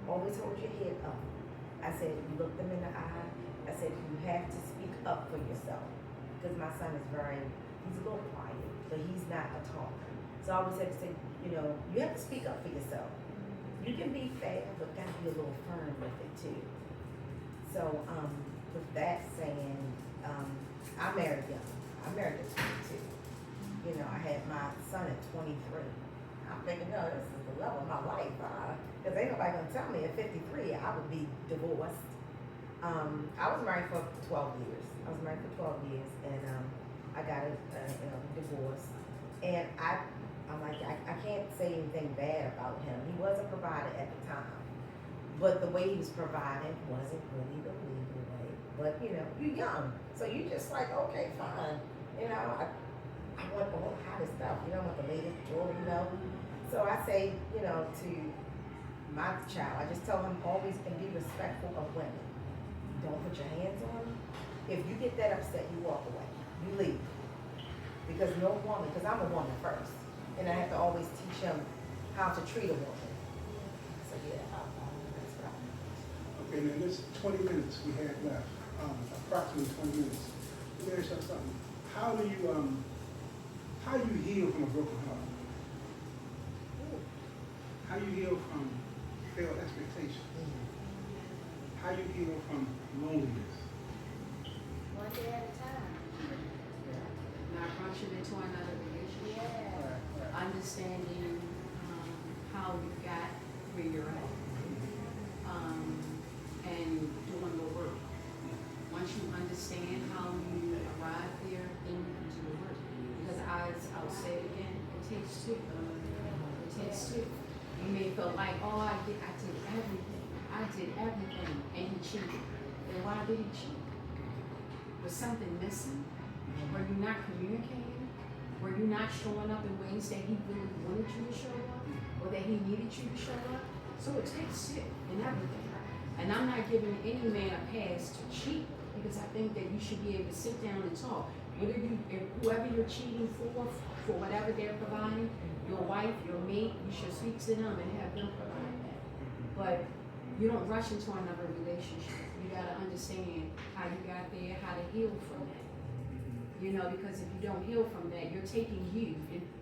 Always hold your head up. I said, you look them in the eye. I said, you have to speak up for yourself. Because my son is he's a little quiet, but he's not a talker. So I always had to say, you have to speak up for yourself. You can be fair, but gotta be a little firm with it too. So with that saying, I married young. I married at 22. I had my son at 23. I'm thinking, no, this is the love of my life. Because ain't nobody gonna tell me at 53 I would be divorced. I was married for 12 years. And I got a divorce. And I'm like, I can't say anything bad about him. He was a provider at the time. But the way he was providing wasn't really the legal way. But, you know, you're young. So you just like, okay, fine. You know, I want all the hottest stuff. You know, I want the latest jewelry, you know. So I say, you know, to my child, I just tell him always and be respectful of women. Don't put your hands on them. If you get that upset, you walk away. You leave. Because no woman, because I'm a woman first. And I have to always teach him how to treat a woman. So yeah, that's right. Okay, now this 20 minutes we have left, approximately 20 minutes. Let me ask you something. How do you heal from a broken heart? How you heal from failed expectations? How you heal from loneliness? One day at a time. Not rushing into another relationship. Yeah. Understanding how you got where you're at, and doing the work. Once you understand how you arrive there, then you can do the work. Because I'll say it again, it takes two. It takes two. You may feel like, oh, I did everything, and he cheated. Then why did he cheat? Was something missing? Were you not communicating? Were you not showing up in ways that he really wanted you to show up, or that he needed you to show up? So it takes two in everything. And I'm not giving any man a pass to cheat, because I think that you should be able to sit down and talk. Whoever you're cheating for whatever they're providing, your wife, your mate, you should speak to them and have them provide that. But you don't rush into another relationship. You gotta understand how you got there, how to heal from that. You know, because if you don't heal from that, you're taking you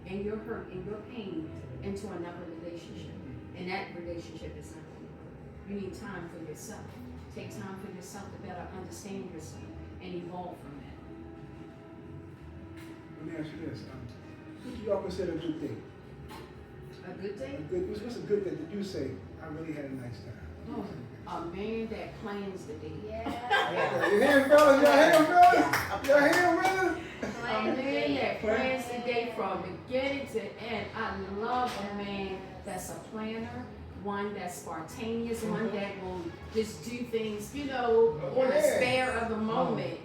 and your hurt and your pain into another relationship. And that relationship is not going to work. You need time for yourself. Take time for yourself to better understand yourself and evolve from that. Let me ask you this. What do y'all consider a good date? A good day? What's a good date that you say, I really had a nice time? Oh, a man that plans the date. Yeah. You hear him, fellas? Y'all hear him, fellas? Y'all hear him, brothers? A man that plans the day from beginning to end. I love a man that's a planner, one that's spontaneous, one that will just do things, you know, on the spare of the moment.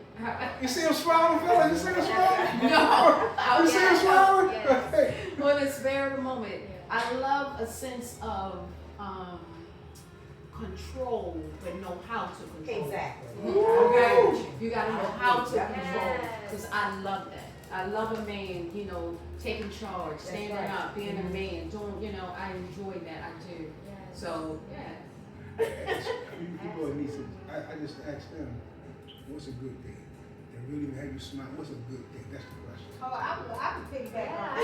You see him smiling, fellas? You see him smiling? No. You see him smiling? Yes. On the spare of the moment. I love a sense of control, but know how to control. Exactly. Okay? You gotta know how to Yes. control. Because I love that. I love a man, you know, taking charge, standing right. up, being a man, doing, you know, I enjoy that. I do. Yes. So, yeah. You go, Aneesah. I just asked them, what's a good day? They really have you smile. What's a good day? That's the question. Oh, I would piggyback on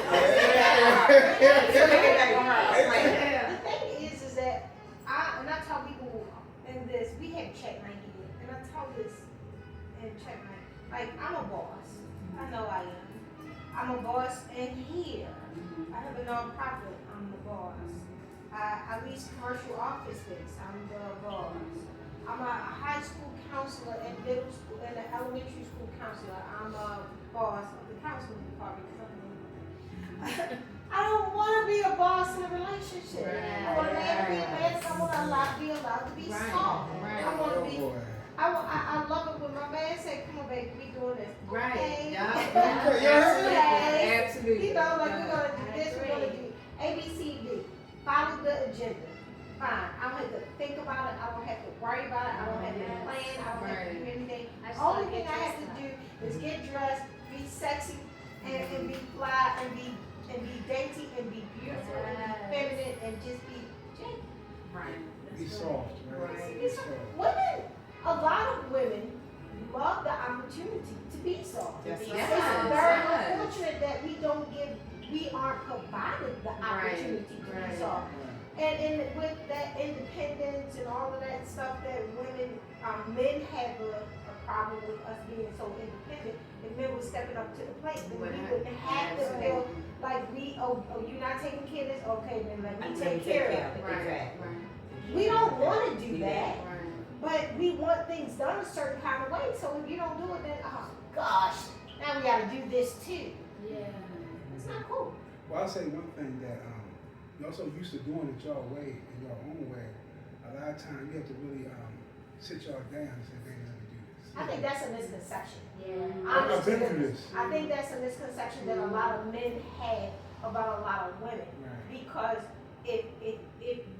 Yeah. The thing is that I tell people in this, we have checkmate here, and I tell this in checkmate, like, I'm a boss. I know I am. I'm a boss in here. I have a nonprofit. I'm the boss. I lease commercial office space. I'm the boss. I'm a high school counselor and middle school and an elementary school counselor. I'm a boss of the counseling department. I don't want to be a boss in a relationship. I want a man to be a man. I want to be allowed to be soft. I want to be. I love it when my man say, "Come on, baby, we doing this." Right. Okay. Yeah. Absolutely. You know, like we're gonna do this. We're gonna do A, B, C, D. Follow the agenda. Fine. I don't have to think about it. I don't have to worry about it. I don't have to plan. I don't have to do anything. Only thing I have to do is get dressed, be sexy, and be fly, and be dainty, and be beautiful, and be feminine, and just be Jacqui. Right. Be soft, right? Be soft. Women, a lot of women love the opportunity to be soft. That's It's right. very Yes. unfortunate that we aren't provided the opportunity to be soft. And with that independence and all of that stuff that women, men have a problem with us being so independent. If men were stepping up to the plate, then we wouldn't have to feel like you're not taking care of this, okay, then let me take care of it. Exactly. We don't want to do that, Right. but we want things done a certain kind of way. So if you don't do it, then oh gosh, now we got to do this too. Yeah. It's not cool. Well, I'll say one thing that you're so used to doing it your way, in your own way. A lot of times you have to really sit y'all down and say, baby, let me do this. I think that's a misconception. Yeah. I've been through this. I think that's a misconception that a lot of men have about a lot of women. Right. Because if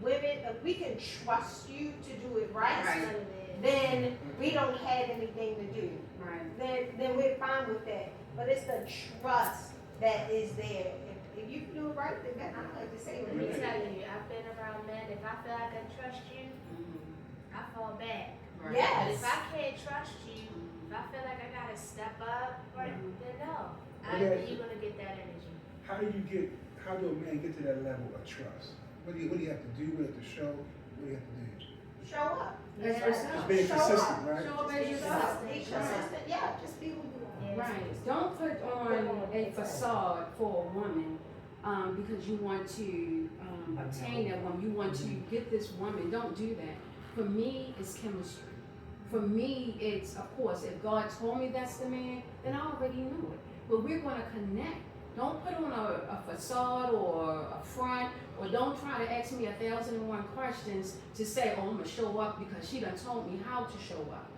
women, if we can trust you to do it right, then we don't have anything to do. Right. Then we're fine with that. But it's the trust that is there. If you do it right, then I don't like to say Let me it. tell you, I've been around men. If I feel like I trust you, I fall back. Right. Yes. But if I can't trust you, if I feel like I gotta step up, then no. You're gonna get that energy. How do a man get to that level of trust? What do you have to do? What do you have to show? What do you have to do? Show up. That's Yeah. yourself. Just being Show consistent, up. right? Show up as Be yourself. consistent. Yeah, just be who you are. Yeah. Right. Don't put on a facade for a woman because you want to obtain that woman. You want to get this woman. Don't do that. For me, it's chemistry. For me, it's, of course, if God told me that's the man, then I already knew it. But we're going to connect. Don't put on a facade or a front, or don't try to ask me 1,001 questions to say, oh, I'm going to show up because she done told me how to show up.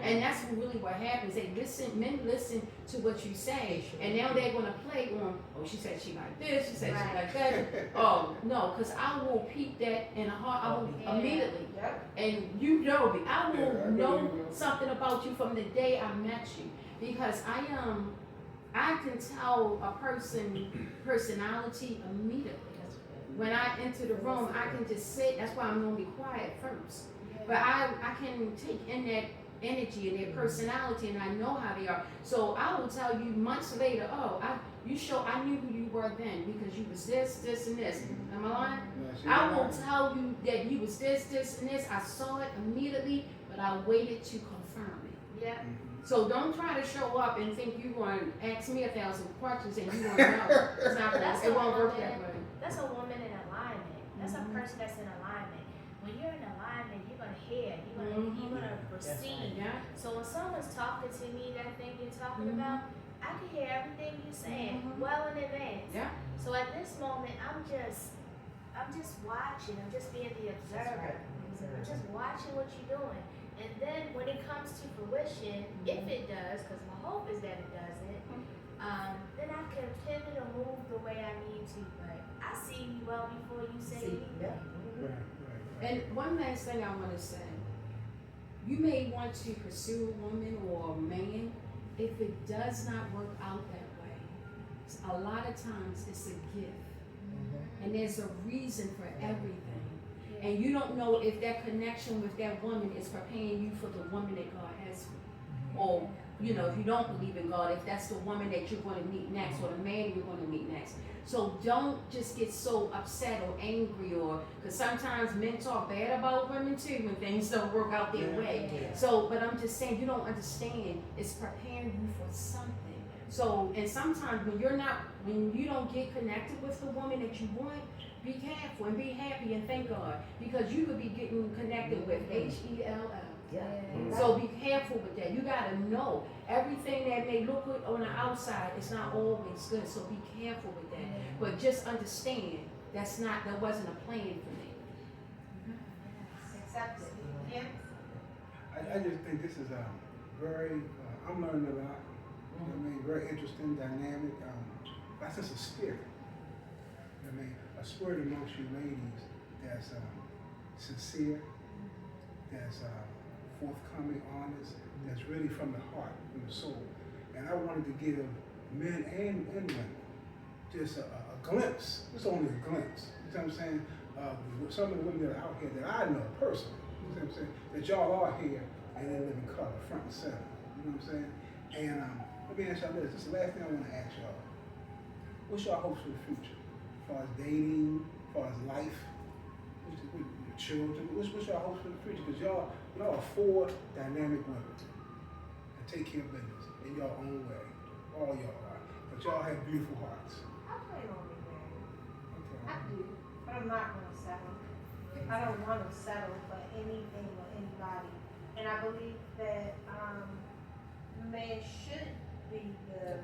And that's really what happens. Men listen to what you say, and now they're going to play on, oh, she said she like this, she said she like that. Oh, no, because I will peep that in a heart, I will immediately. Yep. And you know me, I will Yeah, I know know you will. something about you from the day I met you. Because I can tell a person's personality immediately. When I enter the room, I can just sit, that's why I'm gonna be quiet first. But I can take in that energy and their personality, and I know how they are. So I will tell you months later, oh, I knew who you were then because you was this, this, and this. Am I lying? I will tell you that you was this, this, and this. I saw it immediately, but I waited to confirm it. Yeah. So don't try to show up and think you're going to ask me 1,000 questions and you won't know. It's not That's it a won't work woman. that way. That's a woman in alignment. That's a person that's in alignment. When you're in alignment, you're gonna hear, you're gonna perceive. Yeah. So when someone's talking to me, that thing you're talking about, I can hear everything you're saying well in advance. Yeah. So at this moment, I'm just watching. I'm just being the observer. I'm just watching what you're doing. And then when it comes to fruition, if it does, because my hope is that it doesn't, then I can pivot or move the way I need to. But I see you well before you say anything. Right. And one last thing I want to say. You may want to pursue a woman or a man. If it does not work out that way, a lot of times it's a gift. And there's a reason for everything. And you don't know if that connection with that woman is preparing you for the woman that God has for you. Or, if you don't believe in God, if that's the woman that you're going to meet next or the man you're going to meet next. So don't just get so upset or angry because sometimes men talk bad about women too when things don't work out their way. So, but I'm just saying, you don't understand. It's preparing you for something. So, and sometimes when you don't get connected with the woman that you want, be careful and be happy and thank God because you could be getting connected with HELL. So be careful with that. You gotta know everything that may look good on the outside is not always good. So be careful with that. But just understand that wasn't a plan for me. Accept it. Yeah. I just think this is very, I'm learning a lot. You know what I mean? Very interesting, dynamic. That's just a spirit. You know what I mean? A spirit amongst you ladies that's sincere, that's forthcoming, honest, that's really from the heart, from the soul. And I wanted to give men and women just a glimpse. It's only a glimpse. You know what I'm saying? Some of the women that are out here that I know personally, you know what I'm saying? That y'all are here and they live in color, front and center. You know what I'm saying? And let me ask y'all this. This is the last thing I want to ask y'all. What's your hopes for the future? As far as dating, as far as life, with your children, what's your hopes for the future? Because y'all are 4 dynamic women that take care of business in your own way. All y'all are. But y'all have beautiful hearts. I plan on being married. Okay. I do. But I'm not going to settle. I don't want to settle for anything or anybody. And I believe that man should be the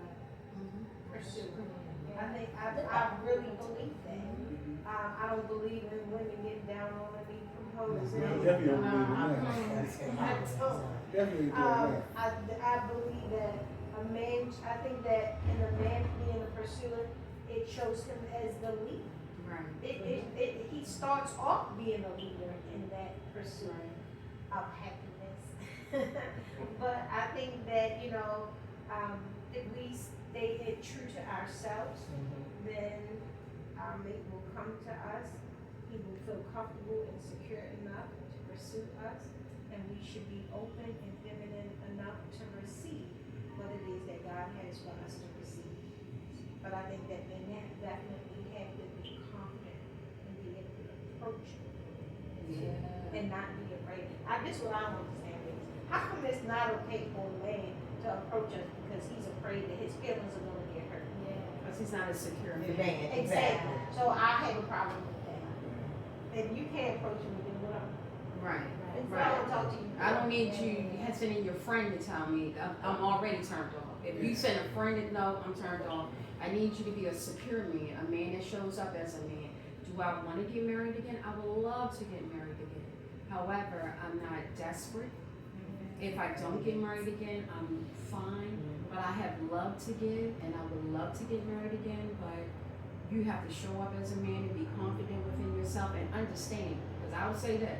pursuer. I think, I really believe that. I don't believe in women getting down on their knee proposing. Definitely don't believe in that. Definitely doing that. I believe that a man, I think that in a man being a pursuer, it shows him as the leader. Right. He starts off being a leader in that pursuit of happiness. But I think that, if we stay true to ourselves, then our mate will come to us. He will feel comfortable and secure enough to pursue us, and we should be open and feminine enough to receive what it is that God has for us to receive. But I think that men definitely have to be confident and be able to approach it and not be afraid. This is what I don't understand is, how come it's not okay for a man to approach us because he's afraid that his feelings are gonna get hurt? Because he's not a secure The man. man, Exactly. So I have a problem with that. If you can't approach me, then what I'm, Right. if I don't talk to you. I don't need you sending your friend to tell me. I'm already turned off. If you send a friend to know, I'm turned off. I need you to be a secure man, a man that shows up as a man. Do I want to get married again? I would love to get married again. However, I'm not desperate. If I don't get married again, I'm fine. But I have love to give, and I would love to get married again. But you have to show up as a man and be confident within yourself and understand. Because I will say this,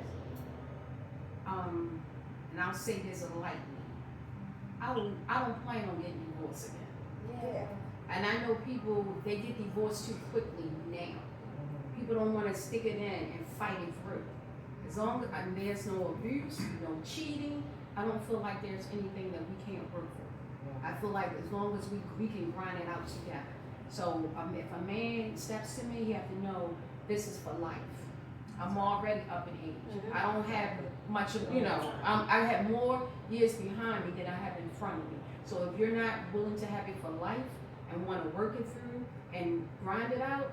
and I'll say this lightly. I don't plan on getting divorced again. Yeah. And I know people, they get divorced too quickly now. People don't want to stick it in and fight it through. As long as there's no abuse, no cheating, I don't feel like there's anything that we can't work for. I feel like as long as we can grind it out together. So if a man steps to me, he have to know this is for life. I'm already up in age. I don't have much of, I have more years behind me than I have in front of me. So if you're not willing to have it for life and want to work it through and grind it out,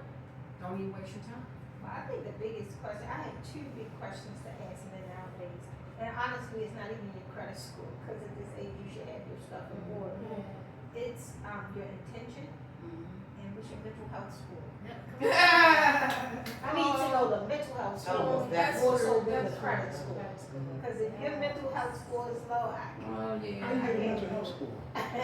don't even waste your time. Well, I think the biggest question, I have two big questions to ask men nowadays. And honestly, it's not even your credit score, because at this age, you should have your stuff in order. It's your intention and what's your mental health score. I need to know the mental health score more so than the credit score. Because if your mental health score is low, Oh, yeah. How you get a mental health score?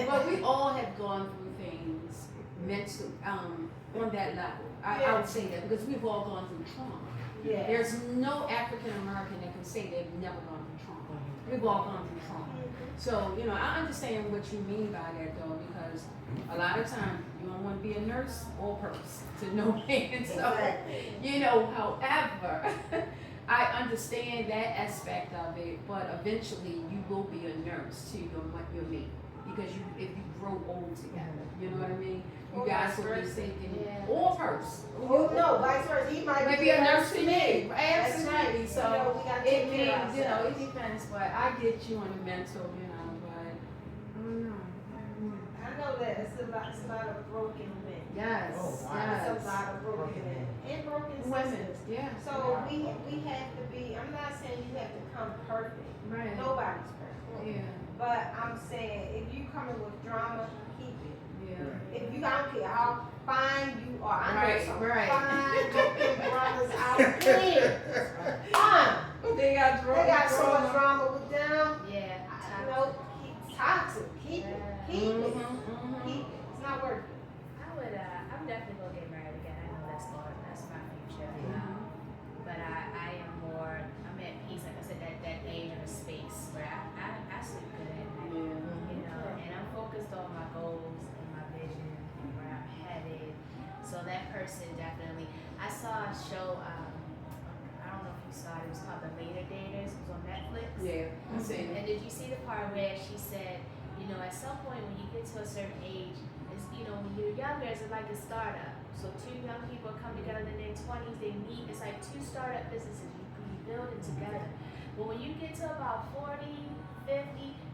But we all have gone through things mental, on that level. I would say that because we've all gone through trauma. yeah. There's no African American that can say they've never gone through trauma. We've all gone through trauma. So, I understand what you mean by that though, because a lot of times you don't want to be a nurse or person to no man. So, however, I understand that aspect of it, but eventually you will be a nurse to your mate. Because if you grow old together, you know what I mean? You Or guys vice will be versa. thinking, Yeah. or person. Oh, no, vice versa. He might Maybe a nurse to me. That's Absolutely. right. So we gotta it take care means, of ourselves. it depends. But I get you on the mental, but I don't know. I know that it's a lot of broken men. Yes. Oh, wow. It's Yes. a lot of broken men and broken Women. sisters. Yeah. So we have to be. I'm not saying you have to come perfect. Right. Nobody's perfect. Yeah. But I'm saying if you coming with drama, keep it. Yeah. If you don't care how fine you are, I know Right, some right. fine looking brothers out there. Fine. They got They got so much drama with them. Yeah. Keep toxic. Keep it. Keep it. Keep it. It's not worth it. I'm definitely gonna get married again. I know that's my future. But I am I'm at peace. Like I said, that age of a space where I sleep good at night. And I'm focused on my goals and my vision and where I'm headed. So that person definitely. I saw a show. I don't know if you saw it. It was called The Later Daters. It was on Netflix. Yeah. I see. And did you see the part where she said, at some point when you get to a certain age, it's, when you're younger, it's like a startup. So two young people come together in their 20s, they meet. It's like two startup businesses. You build it together. But when you get to about 40, 50,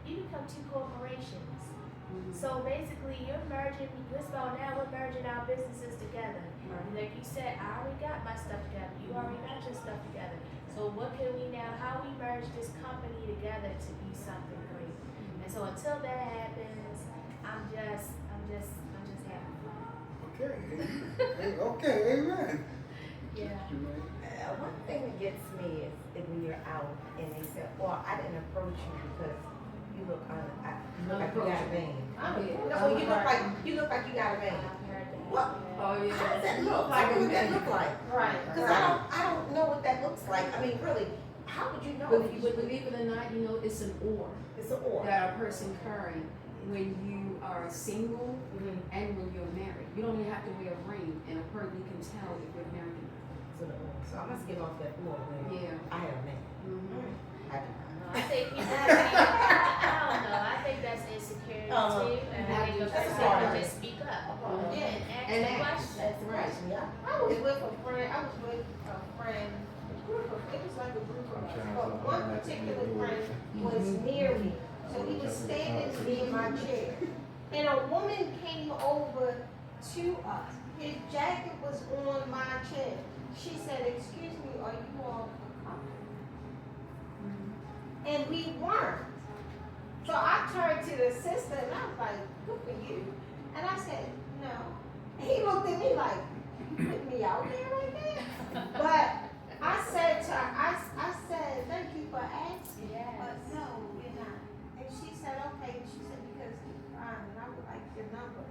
you become two corporations. So basically, you're merging. Now we're merging our businesses together. Like you said, I already got my stuff together. You already got your stuff together. So what can we now? How we merge this company together to be something great? And so until that happens, I'm just having fun. Okay, amen. Okay, amen. Yeah. Jermaine? One thing that gets me is if when you're out and they say, well, I didn't approach you because you look like you got a vein. No, you look like you got a vein. What? Oh, yeah. How does that look? Like, what would that look like? Right. Because I don't know what that looks like. I mean, really, how would you know? But believe it or not, you know, it's an or It's an or. that a person carrying when you are single and when you're married. You don't even have to wear a ring, and a person can tell if you're married or not. It's an or. So I must get off that or when Yeah. I had a man. I do not. No, I think people, I don't know, I think that's insecurity too, and I think a person can just speak up Yeah. and ask the question. That's right. Yeah. I was with a friend, it was like a group of us, but one particular friend was near me. So he was standing near my chair. And a woman came over to us. His jacket was on my chair. She said, "Excuse me, are you all coming?" And we weren't. So I turned to the sister and I was like, "Good for you." And I said, "No." And he looked at me like, "You put me out there right there?" But I said to her, I said, "Thank you for asking, but no, we're not." And she said, "Okay." And she said, "Because he's crying and I would like your number."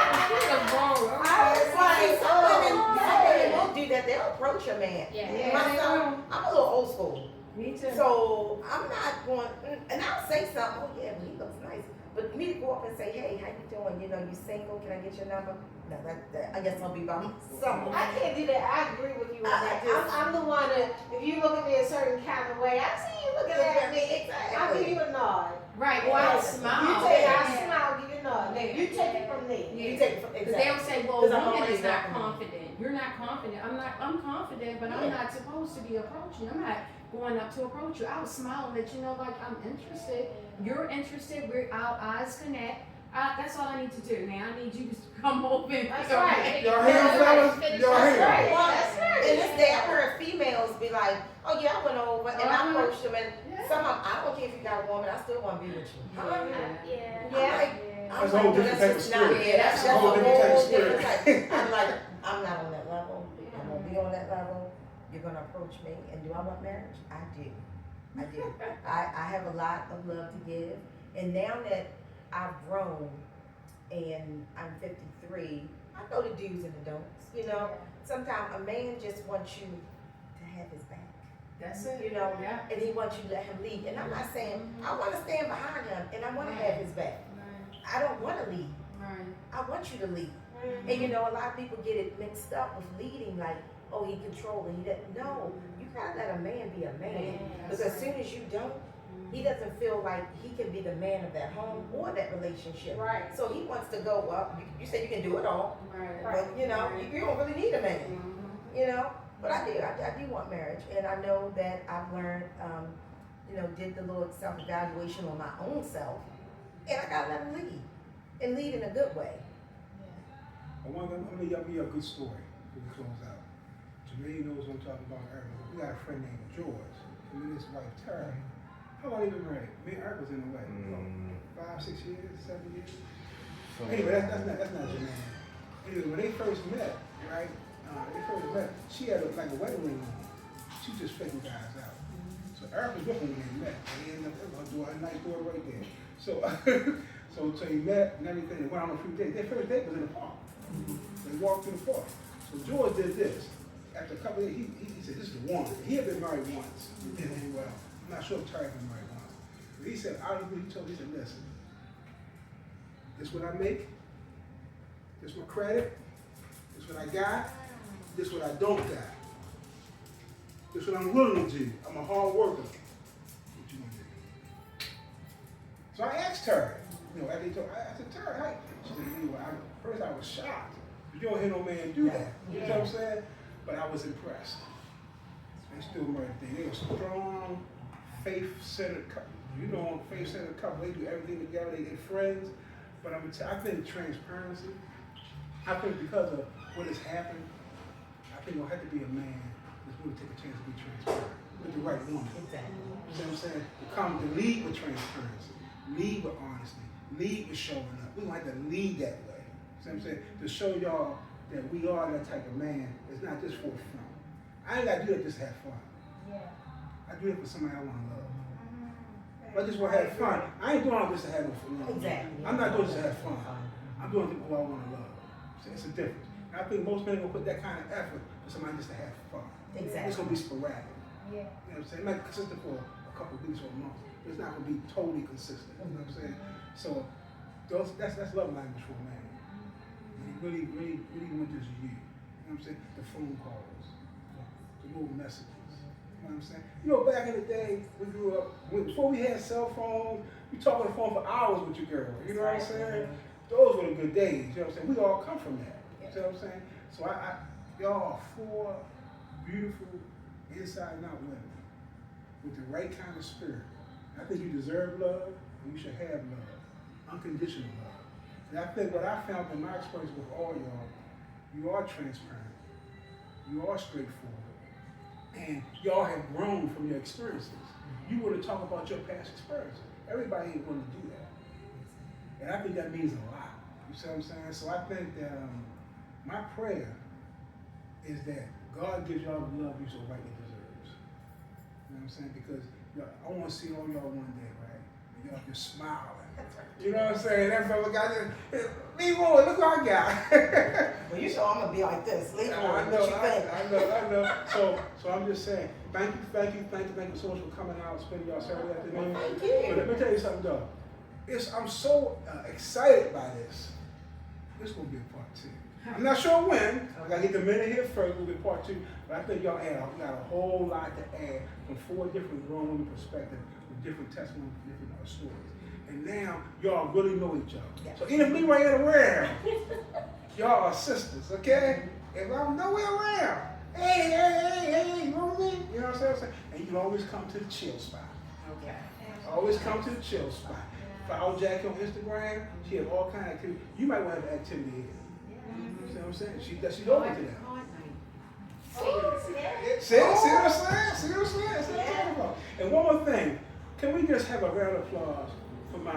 I was like, Some women won't do that. They'll approach a man. Yeah. My son, I'm a little old school. Me too. So I'm not going, and I'll say something, oh yeah, he looks nice. But me to go up and say, hey, how you doing? You know, you single, can I get your number? No, I guess I'll be by myself. I can't do that. I agree with you on that. I'm the one that, if you look at me a certain kind of way, I see you looking at me, I'll give you a nod. Right, or I'll You smile. take, I smile, give you a nod. Now, you take it from there. You take it from, Because they'll say, well, 'Cause I'm woman already is not welcoming. confident. You're not confident. I'm confident, but I'm not supposed to be approaching. I'm not going up to approach you. I'll smile and let you know, like, I'm interested. You're interested. Our eyes connect. That's all I need to do. Now I need you to come over and That's go right. ahead. Y'all hear fellas? Y'all That's hear? right. Well, That's right. in this day, I've heard females be like, oh yeah, I went over and I approached them and somehow, I don't care if you got a woman, I still want to be with you. Yeah. That's a whole different type of spirit. Yeah, that's a whole different type of different spirit. type. I'm like, I'm not on that level. I'm gonna be on that level. You're gonna approach me, and do I want marriage? I do. I have a lot of love to give, and now that I've grown and I'm 53, I know the do's and the don'ts. You know, sometimes a man just wants you to have his back. That's it. You know, Yeah. and he wants you to let him lead. And I'm not saying I want to stand behind him and I want to have his back. I don't want to lead. Right. I want you to lead. And you know, a lot of people get it mixed up with leading, like, oh, he controlling. No, you gotta let a man be a man. Because as soon as you don't, he doesn't feel like he can be the man of that home or that relationship. Right. So he wants to go, well, you said you can do it all, Right. but you know, you don't really need a man. You know, but I do want marriage, and I know that I've learned, you know, did the little self-evaluation on my own self, and I gotta let him lead, and lead in a good way. I'm gonna give you a good story before we close out. Jermaine knows what I'm talking about earlier. We got a friend named George, and with his wife Terry. How long they been married? Me and Eric was in the way. 5, 6 years, 7 years. Anyway, that's not Jermaine. Anyway, when they first met, right? She had like a wedding ring on. She was just faking guys out. So Eric was with them when they met. They ended up doing a nice door right there. So so he met and everything. They went on a few dates. Their first date was in the park. They walked through the park. So George did this. After a couple of days, he said, "This is the one." He had been married once. It didn't end well. I'm not sure if Terry had been married once. But he said, he told me, he said, "Listen, this is what I make. This is my credit. This is what I got. This is what I don't got. This is what I'm willing to do. I'm a hard worker. What you gonna do?" So I asked Terry, you know, after he told, I said, "Terry, how?" She said, first I was shocked. You don't hear no man do that. You know what I'm saying? But I was impressed. They still married today. They were strong, faith-centered couple. You know, faith-centered couple. They do everything together. They get friends. But I think transparency. I think because of what has happened, I think it'll have to be a man that's going to take a chance to be transparent with the right woman. Exactly. You know what I'm saying? To lead with transparency, lead with honesty, lead with showing up. We don't have to lead that way. See what I'm saying? To show y'all that we are that type of man. It's not just for fun. I ain't got to do it just to have fun. Yeah. I do it for somebody I want to love. If I just want to have fun, I ain't doing all this to have no fun. Exactly. I'm not doing this to have fun. I'm doing it who I want to love. See, it's a difference. And I think most men will put that kind of effort for somebody just to have fun. Exactly. It's going to be sporadic. Yeah. You know what I'm saying? It might be consistent for a couple of weeks or a month. But it's not going to be totally consistent. You know what I'm saying? So that's love language for a man. Really want this you. You know what I'm saying? The phone calls, the little messages. You know what I'm saying? You know, back in the day, we grew up, before we had cell phones, we talk on the phone for hours with your girl. You know what I'm saying? Those were the good days. You know what I'm saying? We all come from that. You know what I'm saying? So y'all are 4 beautiful, inside and out women with the right kind of spirit. I think you deserve love, and you should have love, unconditional love. And I think what I found in my experience with all y'all, you are transparent, you are straightforward, and y'all have grown from your experiences. You want to talk about your past experiences. Everybody ain't want to do that. And I think that means a lot. You see what I'm saying? So I think that my prayer is that God gives y'all the love you so rightly deserves. You know what I'm saying? Because I want to see all y'all one day, right? And y'all just smiling. You know what I'm saying? That's what I got. Leave on, look what I got. Well, you sure I'm gonna be like this. Leave on. I know. So I'm just saying, thank you so much for coming out, spending y'all Saturday afternoon. Thank you. But let me tell you something though. I'm so excited by this. This will be a part 2. I'm not sure when. I gotta get the minute here first. We'll be part 2. But I think y'all got a whole lot to add from 4 different grown women perspectives with different testimonies, different stories. And now y'all really know each other. Yeah. So even if me right here around, y'all are sisters, okay? If I'm nowhere around, hey, you know what I mean? You know what I'm saying? And you can always come to the chill spot. Okay. Always come to the chill spot. Follow Jacqui on Instagram. She has all kind of activity. You might want to have activity here. You see what I'm saying? She's open to that. See what I'm saying? See what I'm talking about? And one more thing. Can we just have a round of applause for my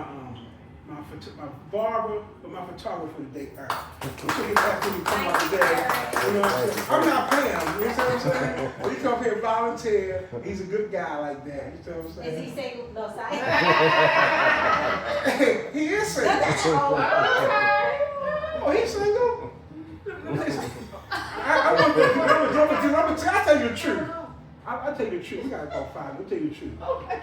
barber, for my photographer today, Earth. We should get back to me come out today. You know what I'm saying? I'm not paying him, you know what I'm saying? But he come here volunteer. He's a good guy like that. You know what I'm saying? Is he single? No, sorry. He is single. Oh, he's single? I'll tell you the truth. I'll tell you the truth. We got about 5. I'll tell you the truth. Okay.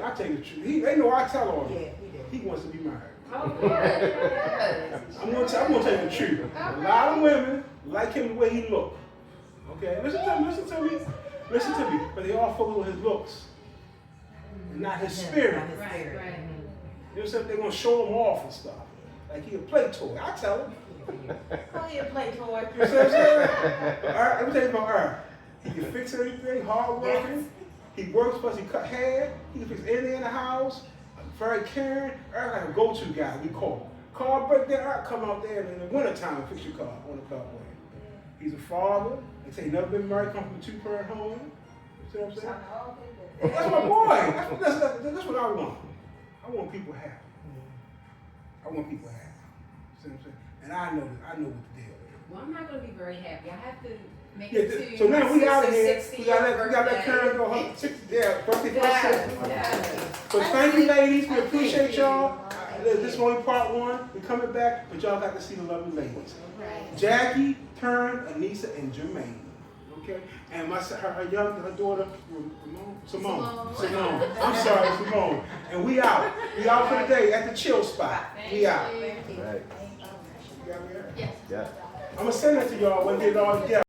I'll tell you the truth. They know I tell on him. Yeah, he did. He wants to be married. Oh, good. I'm gonna tell you the truth. A lot of women like him the way he look. Okay, listen to me. But they all focus on his looks and not his spirit. Not his spirit. Right. You know what I'm saying? They're gonna show him off and stuff. Like he a play toy. I tell him. Go ahead, play toy. You know what I'm saying? Let me tell you about Earl. He can fix everything, hard working. Yes. He works, plus he cut hair. He can fix anything in the house. Very caring. Earl like a go-to guy, we call. Car break down, Earl come out there in the wintertime and fix your car on the beltway. He's a father. They say he never been married, come from a 2-parent home. You see what I'm saying? That's my boy. That's what I want. I want people happy. I want people happy. See what I'm saying? And I know what the deal is. Well, I'm not going to be very happy. I have to make Yeah, it to so now we out of here. 60th We got that Karen go home. Birthday So thank you, ladies. We appreciate y'all. This is only part 1. We're coming back, but y'all got to see the lovely ladies. Jacqui, Karen, Aneesah, and Jermaine. Okay, and her daughter, Simone. I'm sorry, Simone. And we out. We out for the day at the chill spot. We out. Right. You got me there? Yes. Yeah. I'm gonna send that to y'all when we get it all together.